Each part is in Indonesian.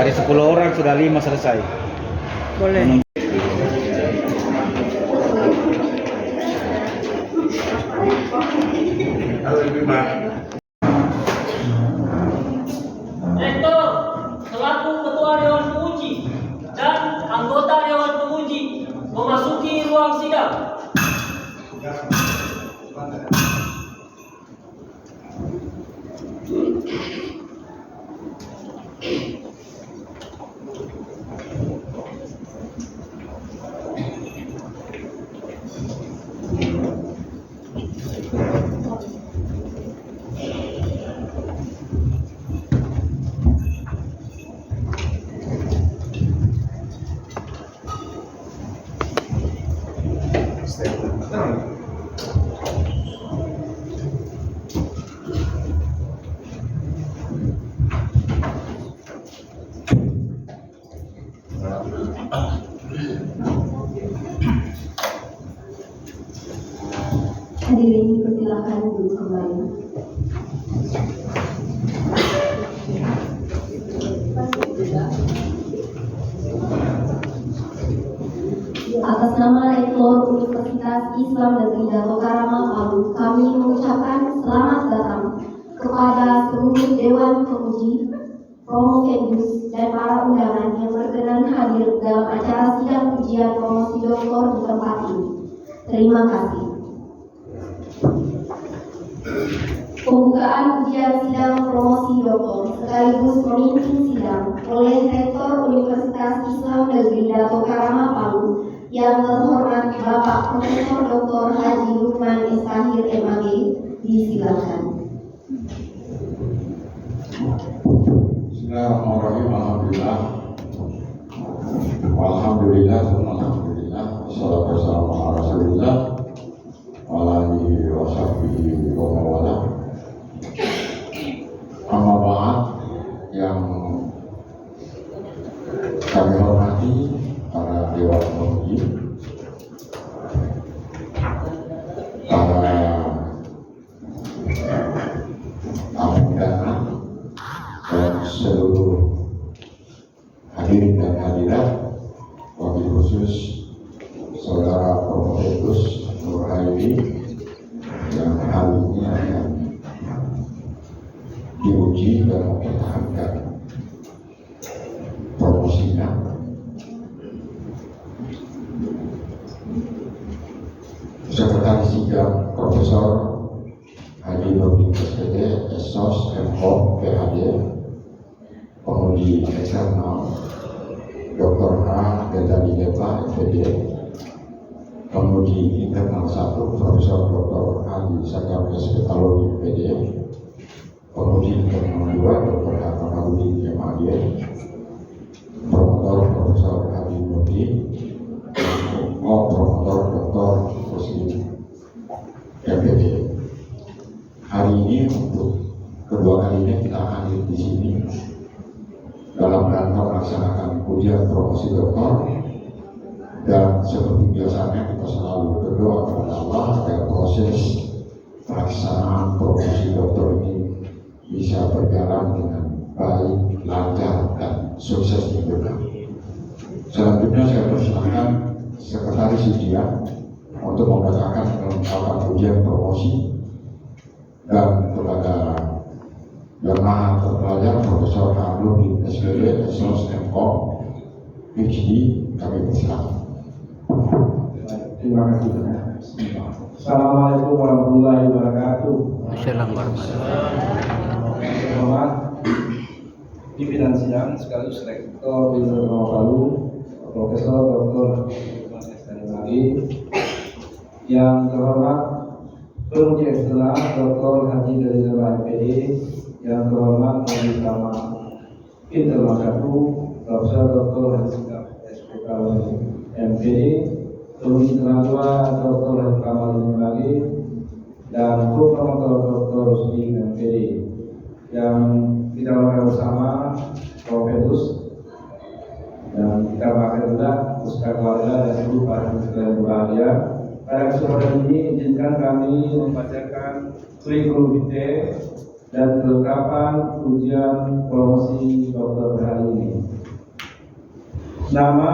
Dari 10 orang sudah 5 selesai. Boleh. Rektor selaku Ketua Dewan Penguji dan anggota Dewan Penguji memasuki ruang sidang. Hadirin persilakan duduk kembali. Atas nama Rektor Universitas Islam Negeri Dato Karama Palu, kami mengucapkan selamat datang kepada seluruh Dewan Penguji, Promokebus, dan para undangan yang berkenan hadir dalam acara sidang ujian promosi doktor di tempat ini. Terima kasih. Pembukaan ujian sidang promosi doktor sekaligus memimpin sidang oleh Rektor Universitas Islam Negeri Dato Karama Palu yang terhormat Bapak Profesor Dr. Haji Lukman Estahir MAG, disilakan. Bismillahirrahmanirrahim. Alhamdulillah, alhamdulillah, wassalatu wassalamu ala rasulillah wa ala alihi wa sahbihi wa mawala. Amma ba'd, yang kami hormati para dewan penguji, para tamu undangan, dan seluruh hadirin dan hadirat, wabil khusus saudara Promokebus Nur Hairi yang hal ini akan diuji dan mempertahankan promosinya. Sekretaris sidang Profesor Haji Nurdin SPD, SOS, MKOM, PhD, penguji eksternal Dr. H. Ghazali Deva, FPD, penguji internal 1 Profesor Dr. Haji Sagam Spetalogi, FPD, penguji internal 2 Dr. H. Kamarudin, MAG, promotor Profesor Haji Nurdin, promotor Dr. Muslim, FPD. Hari ini untuk kedua kalinya kita hadir di sini dalam rangka melaksanakan ujian promosi doktor, dan seperti biasanya kita selalu berdoa kepada Allah agar proses pelaksanaan promosi doktor ini bisa berjalan dengan baik, lancar, dan sukses juga. Selanjutnya saya persilakan Sekretaris Ujian untuk membacakan kelengkapan ujian promosi, dan kepada yang maha terpelajar Profesor Nurdin SPD, SOS, MKOM, PhD, kami persilakan. Terima kasih. Assalamualaikum warahmatullahi wabarakatuh. Selamat pimpinan sidang sekaligus Rektor Universitas Palu, Profesor Dr. Lagi, yang terhormat penguji eksternal Dr. Haji Ghazali Deva, MPD, yang terhormat penguji utama internal 1 Profesor Dr. Haji Sagam Spetalogi, MPD, penguji internal 2 Dr. Haji Kamarudin, MAG, dan promotor Dr. Rusdi, MPD, yang kita lakukan bersama Promokebus, dan kita pakai juga Ustaz keluarga dan seluruh para sekalian berbahagia. Pada kesempatan ini izinkan kami membacakan kurikulum vitae dan kelengkapan ujian promosi dokter hari ini. Nama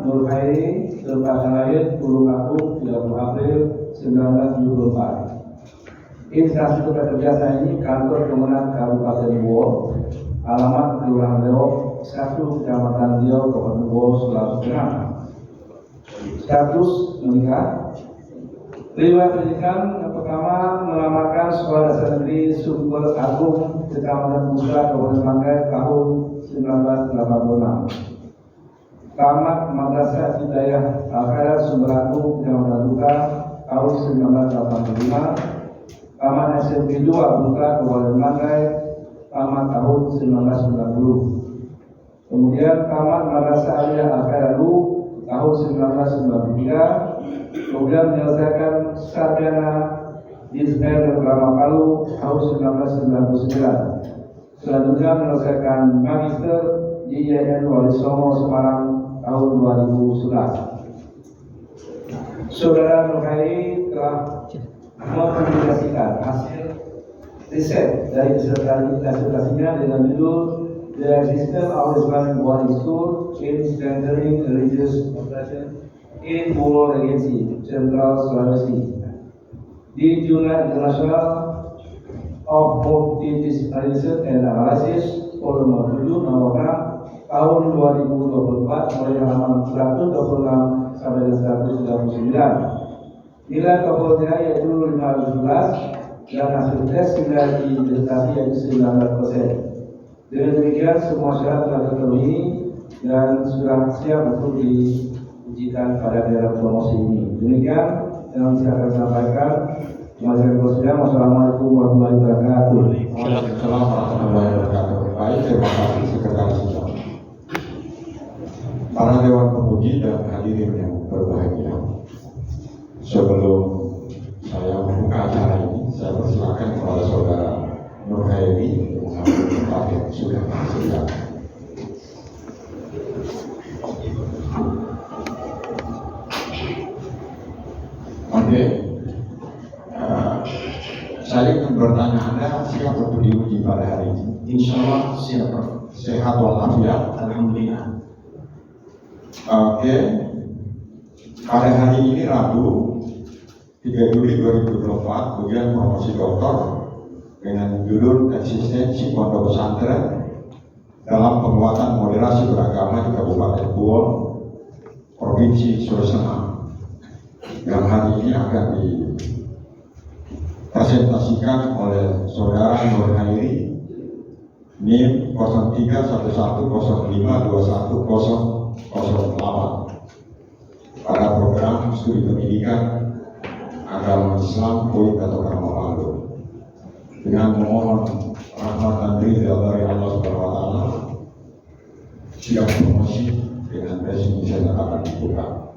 Nur Khairi, tanggal lahir 10 Agung 30 April 1974. Instansi tempat kerja saya ini Kantor Kemenang Kabupaten Bogor, alamat Kelurahan Leok 1, Kecamatan Riau, Kabupaten Bogor, Sulawesi Tengah. Status menikah. Terima pendidikan yang pertama melamarkan Sekolah Dasar Negeri Sumber Agung Kecamatan Musra Kabupaten Manggai tahun 1986. Tamat Madrasah Hidayah Al-Khair Sumber Agung Kecamatan Duka tahun 1985. Tamat SMP 2 Duka Kabupaten Manggai tamat tahun 1990. Kemudian tamat Madrasah Aliyah Al-Khair tahun 1993. Kemudian menyelesaikan sarjana di Desain dan Drama Palu tahun 1999. Selanjutnya menyelesaikan magister di IAIN Wali Songo Semarang tahun 2011. Saudara Nur Khairi telah mempublikasikan hasil riset dari disertasinya dengan judul The Existence of Islamic Boarding School in Strengthening Religious Oppression in Bogor Regency, Central Sulawesi, di Jurnal International of Multidisciplinary and Analysis volume 7 nomor 6 tahun 2024 mulai halaman 126 sampai 139. Nilai TOEFL-nya yaitu 511 dan hasil tes nilai di disertasi yaitu 19%. Dengan demikian semua syarat telah terpenuhi dan sudah siap untuk diujikan pada daerah promosi ini. Demikian yang saya akan sampaikan. Wassalamualaikum warahmatullahi wabarakatuh. Waalaikumsalam warahmatullahi wabarakatuh. Baik, terima kasih Sekretaris Sidang. Para Dewan Pemuji dan hadirin yang berbahagia. Sebelum saya membuka acara ini, saya persilakan kepada Saudara Nur Khairi untuk mengambil tempat yang sudah tersedia. Oke. Saya ingin bertanya Anda siap untuk diuji pada hari ini? Insya Allah siap. Sehat walafiat. Alhamdulillah. Oke. Pada hari ini Rabu 3 Juli 2024 ujian promosi doktor dengan judul eksistensi pondok pesantren dalam penguatan moderasi beragama di Kabupaten Bogor, Provinsi Sulawesi Tengah. Yang hari ini akan dipresentasikan oleh Saudara Nur Khairi, NIM 0311052108 pada program studi pendidikan agama Islam UIN Dato' Karamah Palu. Dengan memohon rahmat dan ridha dari Allah Subhanahu wa taala, sidang promosi dengan resmi saya akan dibuka.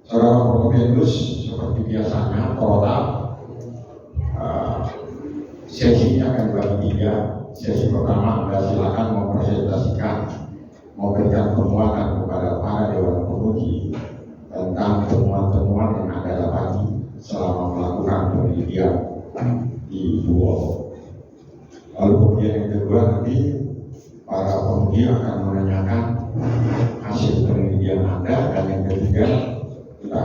Saudara Promovianus, seperti biasanya total sesinya akan dibagi 3. Sesi pertama Anda silakan mempresentasikan, memberikan penguatan kepada para Dewan Pemuji tentang temuan-temuan yang Anda dapati selama melakukan penelitian di Bogor. Lalu kemudian yang kedua nanti para pemuji akan menanyakan hasil penelitian Anda, dan yang ketiga kita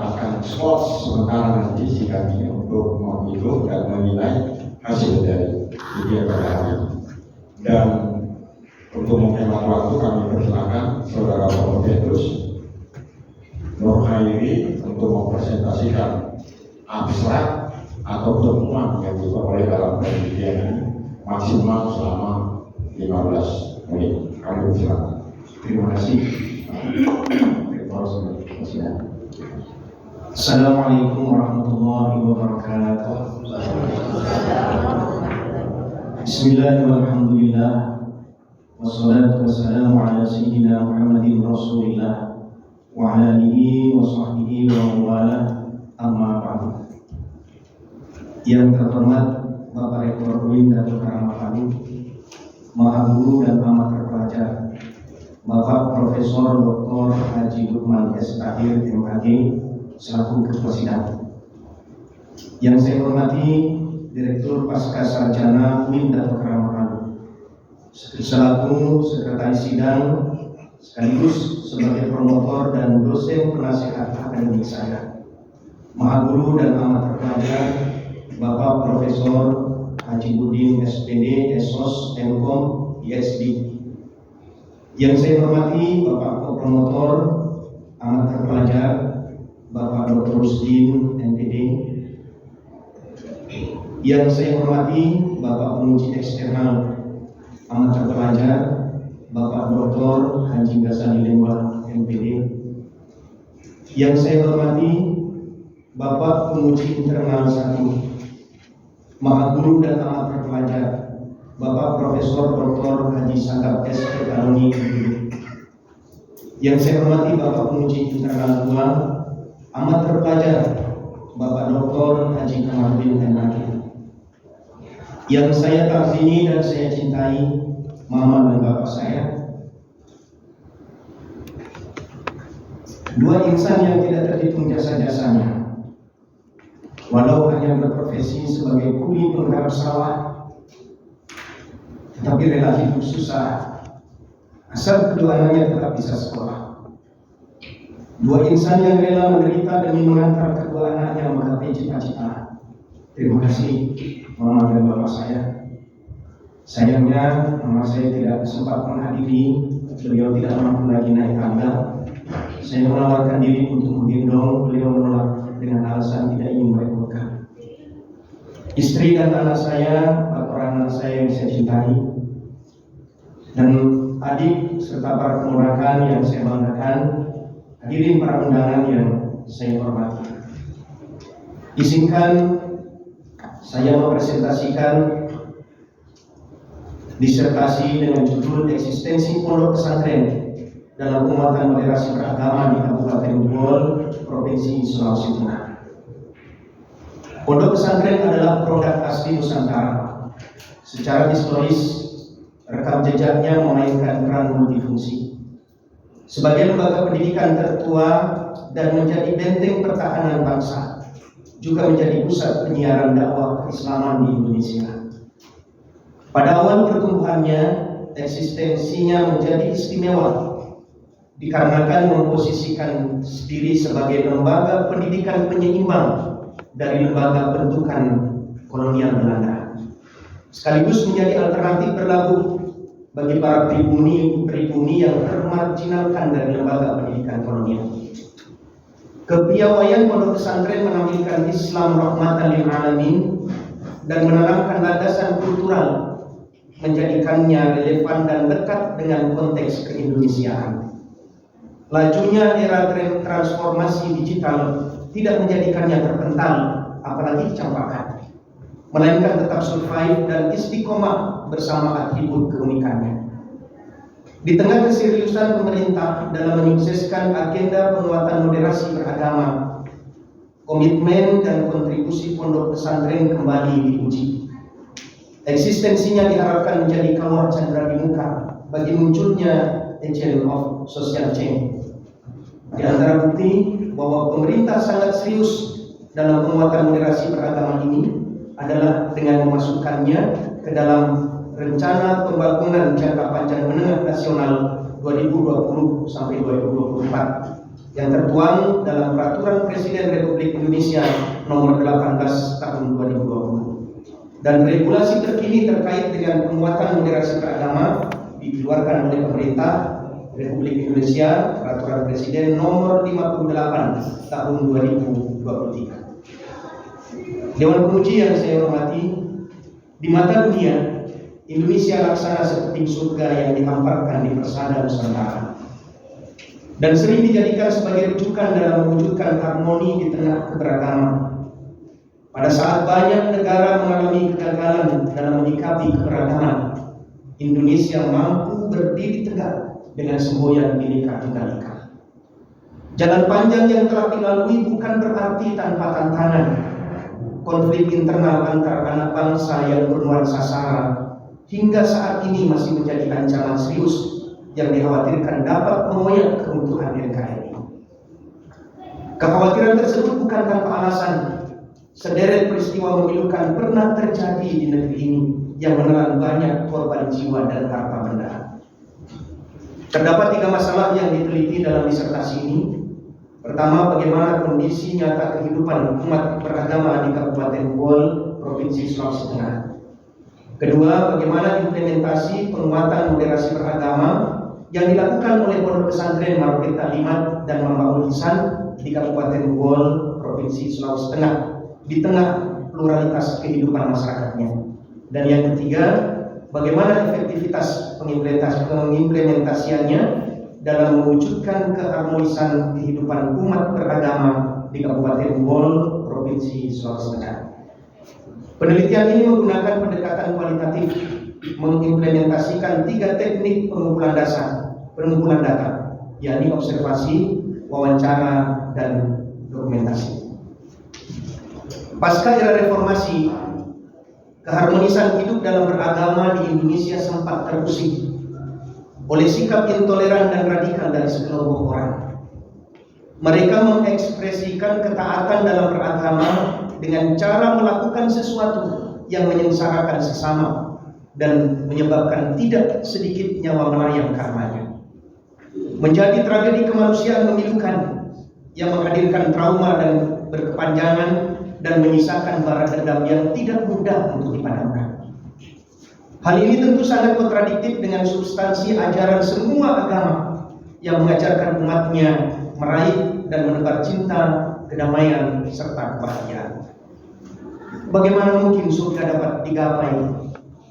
akan skor sementara nanti sidang ini untuk menghitung dan menilai hasil dari ujian pada hari ini. Dan untuk menghemat waktu kami persilakan Saudara Promovianus Nur Khairi untuk mempresentasikan abstrak atau temuan yang diperoleh dalam penelitian ini maksimal selama 15 menit. Kami persilakan. Terima kasih. Assalamualaikum warahmatullahi wabarakatuh. Bismillahirrahmanirrahim. Wassalatu wassalamu ala sayyidina Muhammadin Rasulillah wa ala alihi wa sahbihi wa wala amma ba'du. Yang terhormat Bapak Rektor UIN Dato' Karamah Palu, Maha Guru dan amat terpelajar Bapak Profesor Dr. Haji Lukman S. Akhir MHG selaku Ketua Sidang. Yang saya hormati Direktur Pasca Sarjana UIN Dato' Karamah Palu, selaku sekretaris sidang sekaligus sebagai promotor dan dosen penasehat akademik saya, Maha Guru dan amat terpelajar Bapak Profesor Haji Budin SPD, SOS, MKom, ISD. Yang saya hormati Bapak Promotor amat terpelajar Bapak Dr. Rusdin, MPD. Yang saya hormati Bapak Penguji Eksternal amat terpelajar Bapak Dr. Haji Ghazali Lemba, MPD. Yang saya hormati Bapak Penguji Internal 1 Maha Guru dan amat terpelajar Bapak Profesor Dr. Haji Sagap S. Aloni, MPD. Yang saya hormati Bapak Penguji Internal 2 amat terpelajar Bapak Dr. Haji Kamarudin MHK. Yang saya takzimi dan saya cintai Mama dan Bapak saya, dua insan yang tidak terhitung jasa-jasanya, walau hanya berprofesi sebagai kuli penggarap sawah, tetapi rela hidup susah asal kedua anaknya tetap bisa sekolah. Dua insan yang rela menderita demi mengantar kedua anaknya menggapai cita-cita. Terima kasih Mama dan Bapak saya. Sayangnya Mama saya tidak sempat menghadiri, beliau tidak mampu lagi naik tangga. Saya menawarkan diri untuk menggendong, beliau menolak dengan alasan tidak ingin merepotkan. Istri dan anak saya, orang anak saya yang saya cintai, dan adik serta para keponakan yang saya banggakan, hadirin para undangan yang saya hormati. Izinkan saya mempresentasikan disertasi dengan judul Eksistensi Pondok Pesantren dalam Penguatan Moderasi Beragama di Kabupaten Bohol, Provinsi Sulawesi Tengah. Pondok pesantren adalah produk asli Nusantara. Secara historis, rekam jejaknya memainkan peran multifungsi sebagai lembaga pendidikan tertua dan menjadi benteng pertahanan bangsa, juga menjadi pusat penyiaran dakwah keislaman di Indonesia. Pada awal pertumbuhannya, eksistensinya menjadi istimewa dikarenakan memposisikan diri sebagai lembaga pendidikan penyeimbang dari lembaga bentukan kolonial Belanda, sekaligus menjadi alternatif berlabuh bagi para pribumi yang termarginalkan dari lembaga pendidikan kolonial. Kepiawaian pondok pesantren menampilkan Islam rahmatan lil alamin dan menanamkan landasan kultural, menjadikannya relevan dan dekat dengan konteks keindonesiaan. Lajunya era transformasi digital tidak menjadikannya terpental, apalagi campakan, melainkan tetap survive dan istiqomah bersama atribut keunikannya. Di tengah keseriusan pemerintah dalam menyukseskan agenda penguatan moderasi beragama, komitmen dan kontribusi pondok pesantren kembali diuji. Eksistensinya diharapkan menjadi kawah candra di muka bagi munculnya agent of social change. Di antara bukti bahwa pemerintah sangat serius dalam penguatan moderasi beragama ini adalah dengan memasukkannya ke dalam rencana pembangunan jangka panjang menengah nasional 2020 sampai 2024 yang tertuang dalam Peraturan Presiden Republik Indonesia Nomor 18 Tahun 2020 dan regulasi terkini terkait dengan penguatan moderasi beragama dikeluarkan oleh pemerintah Republik Indonesia Peraturan Presiden Nomor 58 Tahun 2023. Dewan Penguji yang saya hormati, di mata dunia, Indonesia laksana seperti surga yang dihamparkan di persada Nusantara dan sering dijadikan sebagai rujukan dalam mewujudkan harmoni di tengah keberagaman. Pada saat banyak negara mengalami kegagalan dalam menyikapi keberagaman, Indonesia mampu berdiri tegak dengan semboyan Bhinneka Tunggal Ika. Jalan panjang yang telah dilalui bukan berarti tanpa tantangan. Konflik internal antar anak bangsa yang bernuansa sara hingga saat ini masih menjadi ancaman serius yang dikhawatirkan dapat mengoyak keutuhan NKRI. Kekhawatiran tersebut bukan tanpa alasan. Sederet peristiwa memilukan pernah terjadi di negeri ini, yang menelan banyak korban jiwa dan harta benda. Terdapat 3 masalah yang diteliti dalam disertasi ini. Pertama, bagaimana kondisi nyata kehidupan umat beragama di Kabupaten Gool, Provinsi Sulawesi Tengah. Kedua, bagaimana implementasi penguatan moderasi beragama yang dilakukan oleh Pondok Pesantren Maroke Taklimat dan Mambaul Ihsan di Kabupaten Gool, Provinsi Sulawesi Tengah, di tengah pluralitas kehidupan masyarakatnya. Dan yang ketiga, bagaimana efektivitas pengimplementasiannya dalam mewujudkan keharmonisan kehidupan umat beragama di Kabupaten Gool, Provinsi Sulawesi Tengah. Penelitian ini menggunakan pendekatan kualitatif, mengimplementasikan 3 teknik pengumpulan data, yakni observasi, wawancara, dan dokumentasi. Pasca era reformasi, keharmonisan hidup dalam beragama di Indonesia sempat terusik oleh sikap intoleran dan radikal dari sekelompok orang. Mereka mengekspresikan ketaatan dalam beragama dengan cara melakukan sesuatu yang menyengsarakan sesama dan menyebabkan tidak sedikit nyawa melayang karenanya. Menjadi tragedi kemanusiaan memilukan yang menghadirkan trauma dan berkepanjangan dan menyisakan bara dendam yang tidak mudah untuk dipadamkan. Hal ini tentu sangat kontradiktif dengan substansi ajaran semua agama yang mengajarkan umatnya meraih dan menebar cinta, kedamaian, serta kebahagiaan. Bagaimana mungkin surga dapat digapai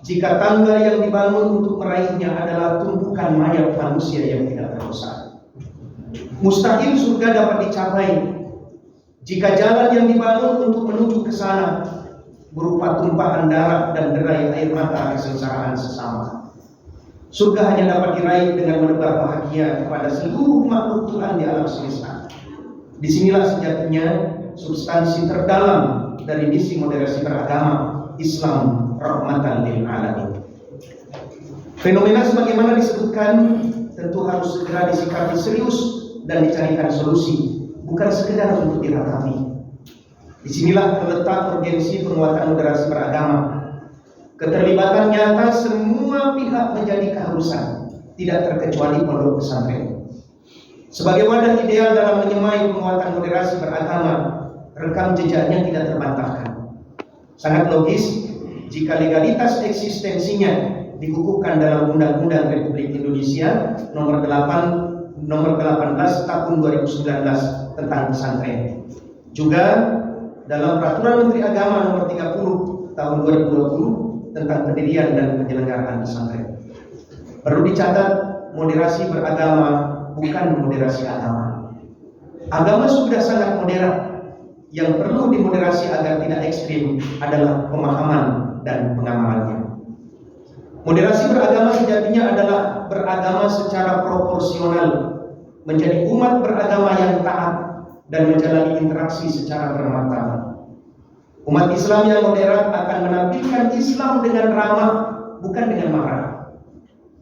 jika tangga yang dibangun untuk meraihnya adalah tumpukan mayat manusia yang tidak berdosa? Mustahil surga dapat dicapai jika jalan yang dibangun untuk menuju ke sana berupa tumpahan darah dan derai air mata kesengsaraan sesama. Surga hanya dapat diraih dengan menebar bahagia kepada seluruh makhluk Tuhan di alam semesta. Disinilah sejatinya substansi terdalam dari misi moderasi beragama Islam rahmatan lil alamin. Fenomena sebagaimana disebutkan tentu harus segera disikapi serius dan dicarikan solusi, bukan sekedar untuk diratapi. Disinilah terletak urgensi penguatan moderasi beragama. Keterlibatan nyata semua pihak menjadi keharusan, tidak terkecuali pondok pesantren. Sebagai wadah ideal dalam menyemai penguatan moderasi beragama, rekam jejaknya tidak terbantahkan. Sangat logis jika legalitas eksistensinya dikukuhkan dalam Undang-Undang Republik Indonesia nomor 18 tahun 2019 tentang pesantren. Juga dalam Peraturan Menteri Agama nomor 30 tahun 2020 tentang pendirian dan penyelenggaraan pesantren. Perlu dicatat, moderasi beragama bukan moderasi agama. Agama sudah sangat modern. Yang perlu dimoderasi agar tidak ekstrim adalah pemahaman dan pengamalannya. Moderasi beragama sejatinya adalah beragama secara proporsional, menjadi umat beragama yang taat dan menjalani interaksi secara bermartabat. Umat Islam yang moderat akan menampilkan Islam dengan ramah, bukan dengan marah.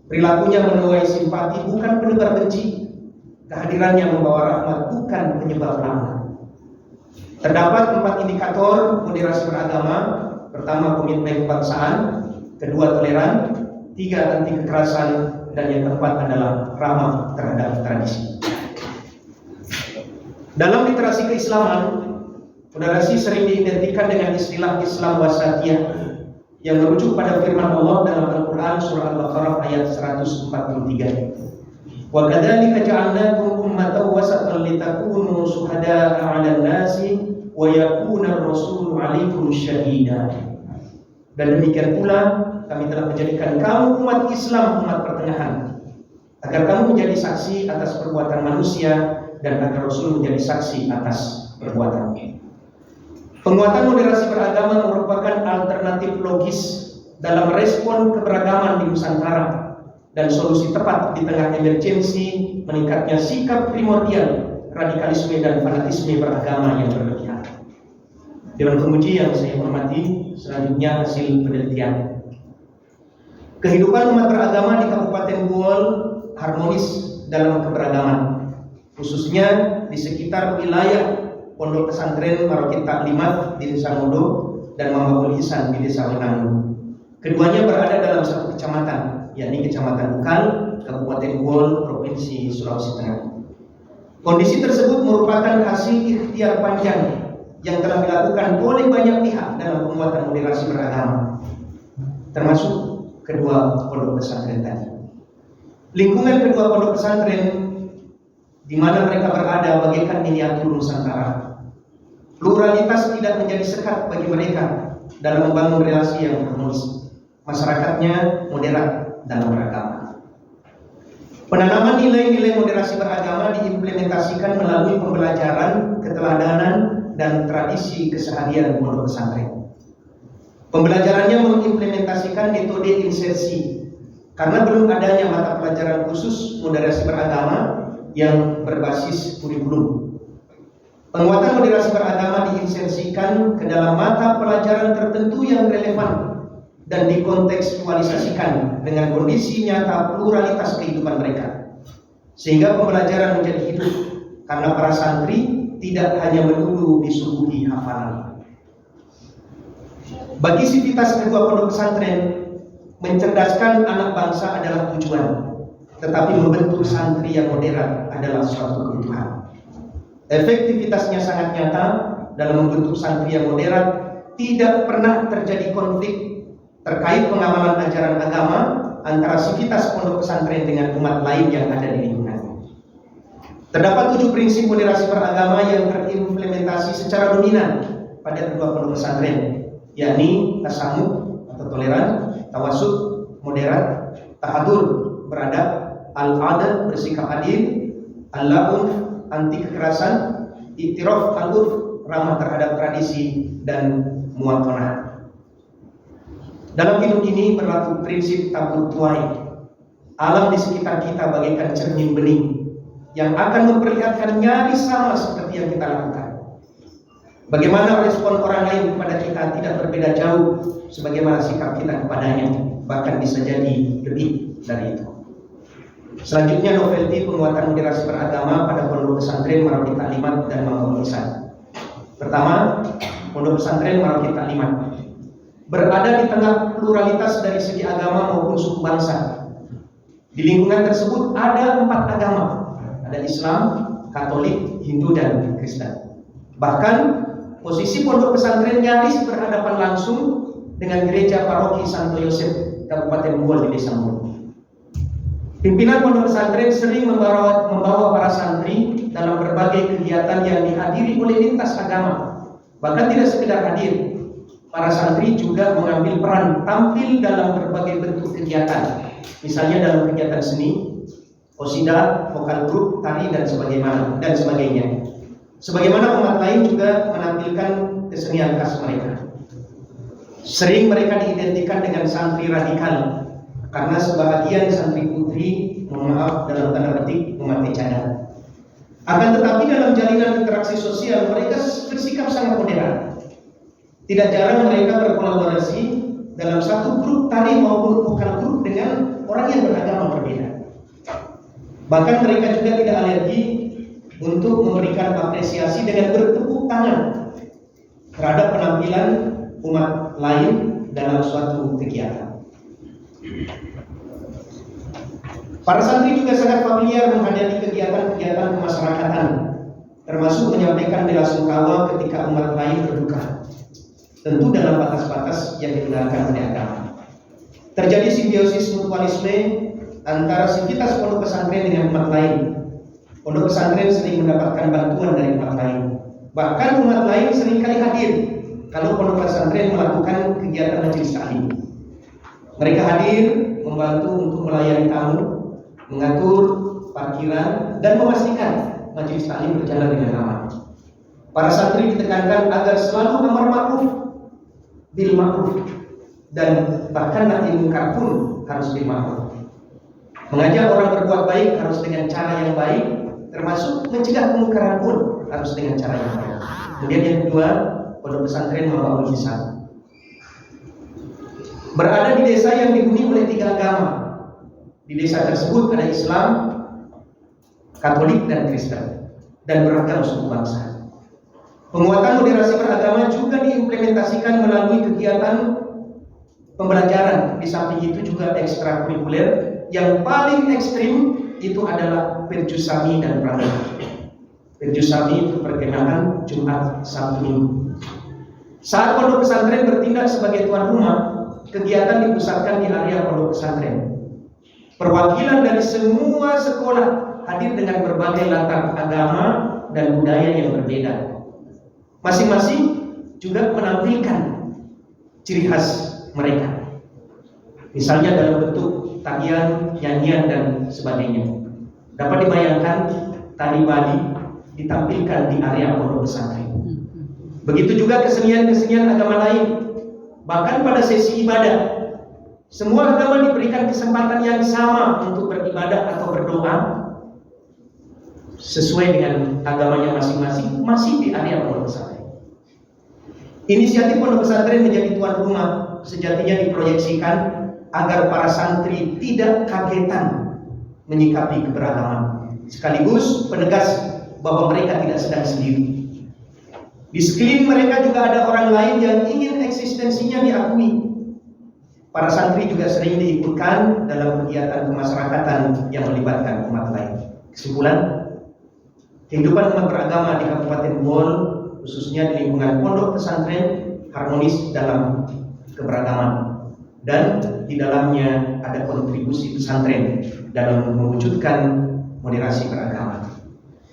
Perilakunya menuai simpati, bukan penebar benci. Kehadirannya membawa rahmat, bukan penyebab la'nat. Terdapat 4 indikator moderasi beragama. Pertama, komitmen kebangsaan. Kedua, toleran. 3, anti kekerasan. Dan yang keempat adalah ramah terhadap tradisi. Dalam literasi keislaman, moderasi sering diidentikan dengan istilah Islam wasatiyah yang merujuk pada firman Allah dalam Al-Quran surah Al-Baqarah ayat 143. Wa kadzalika ja'alnakum ummatan wasatan litakunu syuhada'a 'alan nasi wa yakuna ar-rasulu 'alaikum syahida. Dan demikian pula kami telah menjadikan kamu umat Islam, umat pertengahan, agar kamu menjadi saksi atas perbuatan manusia dan agar Rasul menjadi saksi atas perbuatannya. Penguatan moderasi beragama merupakan alternatif logis dalam respon keberagaman di Nusantara dan solusi tepat di tengah emergensi meningkatnya sikap primordial radikalisme dan fanatisme beragama yang berlebihan. Dewan Penguji yang saya hormati, selanjutnya hasil penelitian. Kehidupan umat beragama di Kabupaten Gool harmonis dalam keberagaman, khususnya di sekitar wilayah Pondok Pesantren Maroke Taklimat di Desa Modo dan Mambaul Ihsan di Desa Wenang. Keduanya berada dalam satu kecamatan, yakni Kecamatan Bukal, Kabupaten Bol, Provinsi Sulawesi Tengah. Kondisi tersebut merupakan hasil ikhtiar panjang yang telah dilakukan oleh banyak pihak dalam penguatan moderasi beragama, termasuk kedua pondok pesantren tadi. Lingkungan kedua pondok pesantren di mana mereka berada bagaikan miniatur Nusantara. Pluralitas tidak menjadi sekat bagi mereka dalam membangun relasi yang harmonis. Masyarakatnya moderat dalam beragama. Penanaman nilai-nilai moderasi beragama diimplementasikan melalui pembelajaran, keteladanan, dan tradisi keseharian pondok pesantren. Pembelajarannya mengimplementasikan metode insersi karena belum adanya mata pelajaran khusus moderasi beragama yang berbasis kurikulum. Penguatan moderasi beragama diinsersikan ke dalam mata pelajaran tertentu yang relevan dan dikontekstualisasikan dengan kondisi nyata pluralitas kehidupan mereka, sehingga pembelajaran menjadi hidup karena para santri tidak hanya melulu disuguhi hafalan. Bagi sivitas kedua pondok pesantren, mencerdaskan anak bangsa adalah tujuan, tetapi membentuk santri yang modern adalah suatu kebutuhan. Efektivitasnya sangat nyata dalam membentuk santri yang modern. Tidak pernah terjadi konflik terkait pengamalan ajaran agama antara sivitas pondok pesantren dengan umat lain yang ada di lingkungannya. Terdapat 7 prinsip moderasi beragama yang terimplementasi secara dominan pada kedua pondok pesantren, yakni tasamuh atau toleran, tawasud moderat, tahadur beradab, al-adl bersikap adil, al-la'un anti kekerasan, iktiraf al-urf ramah terhadap tradisi, dan muatonah. Dalam hidup ini berlaku prinsip tabur tuai. Alam di sekitar kita bagaikan cermin bening yang akan memperlihatkan nyaris sama seperti yang kita lakukan. Bagaimana respon orang lain kepada kita tidak berbeda jauh sebagaimana sikap kita kepadanya, bahkan bisa jadi lebih dari itu. Selanjutnya, novelty penguatan moderasi beragama pada pondok pesantren Marauti Taklimat dan Mangkok Ihsan. Pertama, pondok pesantren Marauti Taklimat berada di tengah pluralitas dari segi agama maupun suku bangsa. Di lingkungan tersebut ada 4 agama, ada Islam, Katolik, Hindu, dan Kristen. Bahkan posisi pondok pesantren nyaris berhadapan langsung dengan gereja paroki Santo Yosef Kabupaten Bogor di Desa Mulu. Pimpinan pondok pesantren sering membawa para santri dalam berbagai kegiatan yang dihadiri oleh lintas agama. Bahkan tidak sekedar hadir, para santri juga mengambil peran tampil dalam berbagai bentuk kegiatan, misalnya dalam kegiatan seni, qasidah, vokal grup, tari, dan sebagainya. Sebagaimana umat lain juga menampilkan kesenian khas mereka. Sering mereka diidentikan dengan santri radikal karena sebahagian santri putri, mohon maaf dalam tanda petik, memakai cadar. Akan tetapi dalam jalinan interaksi sosial mereka bersikap sangat modern. Tidak jarang mereka berkolaborasi dalam satu grup tari maupun vokal grup dengan orang yang beragama berbeda. Bahkan mereka juga tidak alergi untuk memberikan apresiasi dengan bertepuk tangan terhadap penampilan umat lain dalam suatu kegiatan. Para santri juga sangat familiar menghadiri kegiatan-kegiatan kemasyarakatan, termasuk menyampaikan bela sungkawa ketika umat lain berduka, tentu dalam batas-batas yang dibenarkan oleh agama. Terjadi simbiosis mutualisme antara sivitas pondok pesantren dengan umat lain. Pondok pesantren sering mendapatkan bantuan dari umat lain. Bahkan umat lain seringkali hadir kalau pondok pesantren melakukan kegiatan majelis taklim. Mereka hadir membantu untuk melayani tamu, mengatur parkiran, dan memastikan majelis taklim berjalan dengan aman. Para santri ditekankan agar selalu amar ma'ruf bil ma'ruf dan bahkan nahi munkar pun harus bil ma'ruf. Mengajak orang berbuat baik harus dengan cara yang baik, termasuk mencegah kemungkaran pun harus dengan cara yang baik. Kemudian yang kedua, pondok pesantren Mangkok Ihsan berada di desa yang dihuni oleh 3 agama. Di desa tersebut ada Islam, Katolik, dan Kristen, dan beragam suku bangsa. Penguatan moderasi beragama juga diimplementasikan melalui kegiatan pembelajaran. Di samping itu juga ekstrakurikuler. Yang paling ekstrim itu adalah perjusami dan pramuka. Perjusami itu perkenaan Jumat Sabtu Minggu. Saat pondok pesantren bertindak sebagai tuan rumah, kegiatan dipusatkan di area pondok pesantren. Perwakilan dari semua sekolah hadir dengan berbagai latar agama dan budaya yang berbeda. Masing-masing juga menampilkan ciri khas mereka. Misalnya dalam bentuk tarian, nyanyian, dan sebagainya. Dapat dibayangkan tari Bali ditampilkan di area pondok pesantren. Begitu juga kesenian-kesenian agama lain. Bahkan pada sesi ibadah, semua agama diberikan kesempatan yang sama untuk beribadah atau berdoa sesuai dengan agamanya masing-masing, masih di area pondok pesantren. Inisiatif pondok pesantren menjadi tuan rumah sejatinya diproyeksikan agar para santri tidak kagetan menyikapi keberagaman, sekaligus penegas bahwa mereka tidak sedang sendiri. Di sekeliling mereka juga ada orang lain yang ingin eksistensinya diakui. Para santri juga sering diikutkan dalam kegiatan kemasyarakatan yang melibatkan umat lain. Kesimpulan, kehidupan umat beragama di Kabupaten Bol, khususnya di lingkungan pondok pesantren, harmonis dalam keberagaman. Dan di dalamnya ada kontribusi pesantren dalam mewujudkan moderasi beragama.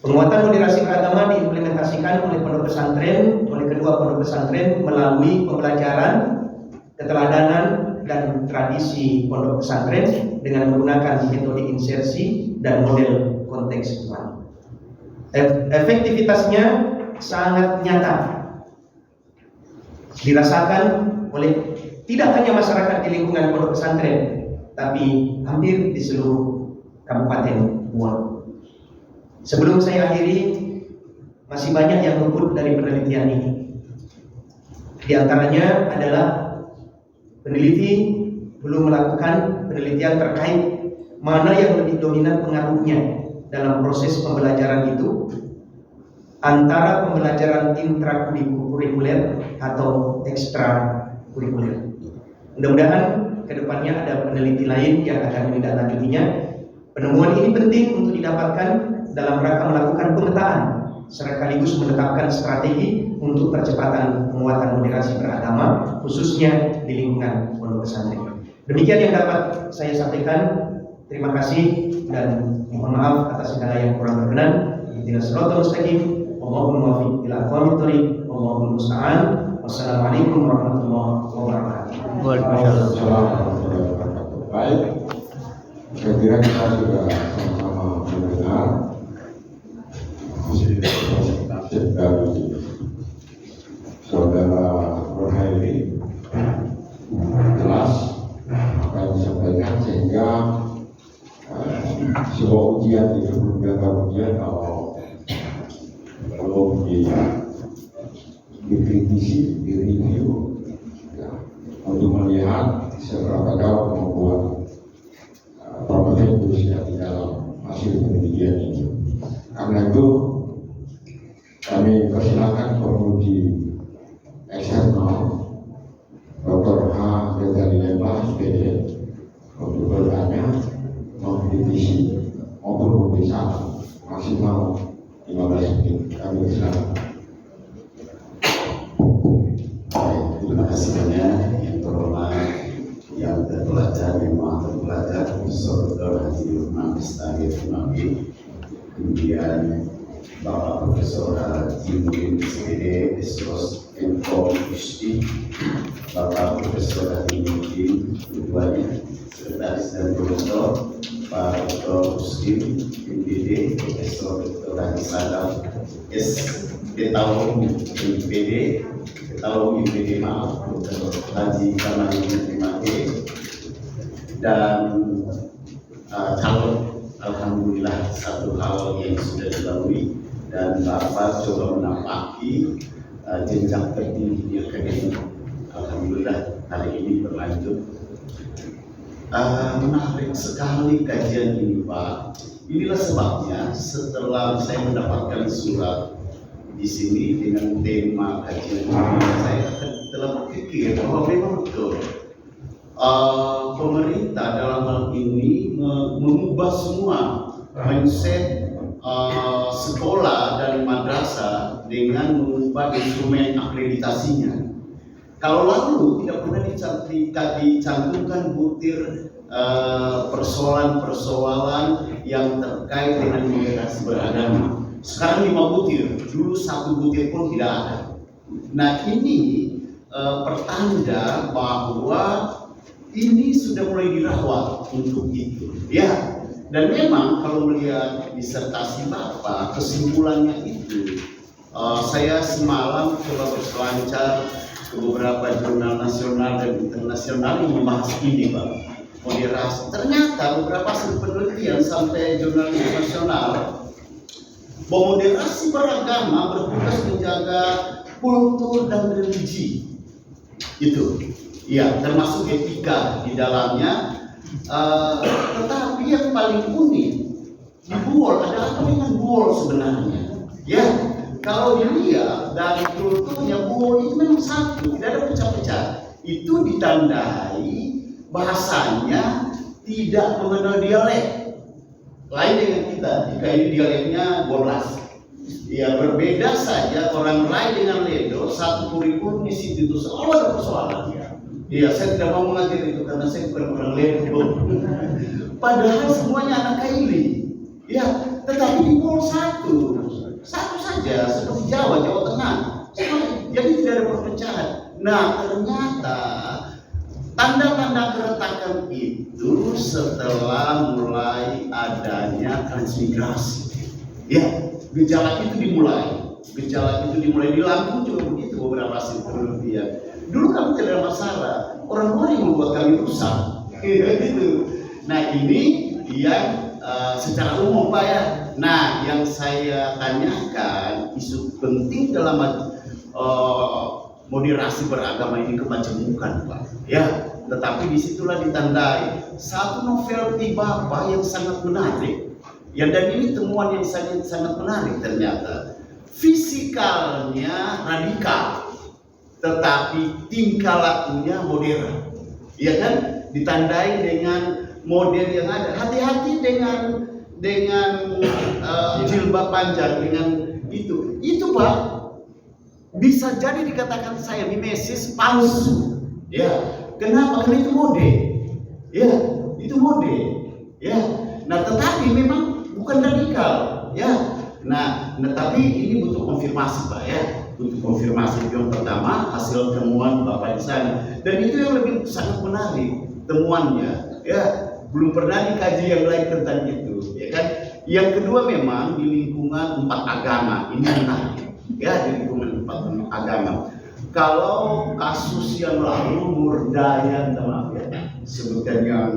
Penguatan moderasi beragama diimplementasikan oleh pondok pesantren, oleh kedua pondok pesantren melalui pembelajaran, keteladanan, dan tradisi pondok pesantren dengan menggunakan metode insersi dan model kontekstual. Efektivitasnya sangat nyata, dirasakan oleh tidak hanya masyarakat di lingkungan pondok pesantren, tapi hampir di seluruh Kabupaten Bol. Sebelum saya akhiri, masih banyak yang luput dari penelitian ini. Di antaranya adalah peneliti belum melakukan penelitian terkait mana yang lebih dominan pengaruhnya dalam proses pembelajaran itu, antara pembelajaran intrakurikuler atau ekstrakurikuler. Mudah-mudahan kedepannya ada peneliti lain yang akan menindaklanjutinya. Penemuan ini penting untuk didapatkan dalam rangka melakukan pemetaan sekaligus menetapkan strategi untuk percepatan penguatan moderasi beragama, khususnya di lingkungan pondok pesantren. Demikian yang dapat saya sampaikan. Terima kasih dan mohon maaf atas segala yang kurang berkenan. Ihdinas siratal mustaqim. Wallahul muwaffiq ila aqwamit thoriq. Wallahul musta'an. Wassalamualaikum warahmatullahi wabarakatuh. Waalaikumsalam warahmatullahi wabarakatuh. Baik, saya kira kita sudah sama-sama mendengar dari saudara Rohaili, jelas apa yang disampaikan, sehingga sebuah ujian itu belum ujian kalau belum dikritisi, direview, ya, untuk melihat seberapa jauh kemampuan Profesor Indonesia di dalam hasil penelitian ini. Karena itu kami persilakan penguji eksternal Dr. H. Ghazali Lembah, SPD, untuk bertanya, mengkritisi maupun memberikan maksimal 15 menit. Kami persilakan. Baik, terima kasih banyak yang terhormat, yang terpelajar, yang maha terpelajar, Profesor Dr. Haji Lukman Estahir Nabi, kemudian Bapak Profesor Haji Muhyiddin SPD, Esros Info Kusti, Bapak Profesor Haji Muhyiddin, keduanya, Sekretaris dan Profesor, Pak Dr. Kusti, MPD, Profesor Dr. Haji Sadam, Ketahu MPD, Ketahu MPD, maaf, Profesor Haji Kamaludin Mate, dan calon. Alhamdulillah satu hal yang sudah dilalui dan Bapak coba menampaki jenjang tertinggi di akademik. Alhamdulillah hari ini berlanjut. Menarik sekali kajian ini, Pak. Inilah sebabnya setelah saya mendapatkan surat di sini dengan tema kajian ini, saya telah berpikir bahwa memang betul pemerintah dalam hal ini mengubah semua mindset sekolah dari madrasah dengan mengubah instrumen akreditasinya. Kalau lalu tidak pernah dicantumkan butir persoalan-persoalan yang terkait dengan moderasi beragama. Sekarang 5 butir, dulu 1 butir pun tidak ada. Nah ini pertanda bahwa ini sudah mulai dirawat untuk itu. Ya, dan memang kalau melihat disertasi Bapak, kesimpulannya itu, saya semalam coba berselancar ke beberapa jurnal nasional dan internasional yang membahas ini, Pak, moderasi. Ternyata beberapa hasil penelitian sampai jurnal internasional bahwa moderasi beragama bertugas menjaga kultur dan religi. Itu, ya, termasuk etika di dalamnya. Tetapi yang paling unik di Buol adalah apa dengan Buol sebenarnya? Ya, kalau dilihat dari kulturnya Buol itu memang satu, tidak ada pecah-pecah. Itu ditandai bahasanya tidak mengenal dialek. Lain dengan kita, jika ini dialeknya 12. Ya berbeda saja orang lain dengan Ledo, satu kurikulum di situ itu selalu ada persoalan ya. Iya, saya tidak mau mengajar itu karena saya bukan orang Ledo. Padahal semuanya anak Kaili. Ya, tetapi di Buol satu saja seperti Jawa Tengah. Jadi tidak ada perpecahan. Nah ternyata tanda-tanda keretakan itu setelah mulai adanya transmigrasi. Ya, gejala itu dimulai di Lampung juga begitu, beberapa hasil penelitian. Dulu kami tidak ada masalah, orang luar yang membuat kami rusak, gitu. Nah ini yang secara umum Pak ya. Nah yang saya tanyakan isu penting dalam moderasi beragama ini kemajemukan Pak. Ya, tetapi disitulah ditandai satu novel Bapak yang sangat menarik. Ya, dan ini temuan yang sangat menarik ternyata. Fisikalnya radikal, tetapi tingkah lakunya modern. Ya kan? Ditandai dengan model yang ada. Hati-hati dengan jilbab panjang, dengan itu. Itu Pak, bisa jadi dikatakan saya mimesis palsu. Ya, kenapa? Karena itu mode. Ya, itu mode. Ya. Nah, tetapi memang bukan radikal, ya. Nah, tapi ini butuh konfirmasi, Pak, ya. Butuh konfirmasi yang pertama hasil temuan Bapak di sana. Dan itu yang lebih sangat menarik temuannya, ya. Belum pernah dikaji yang lain tentang itu, ya kan. Yang kedua memang di lingkungan 4 agama ini menarik, ya, di lingkungan 4 agama. Kalau kasus yang lalu Murdayan, maaf ya, sebutkan yang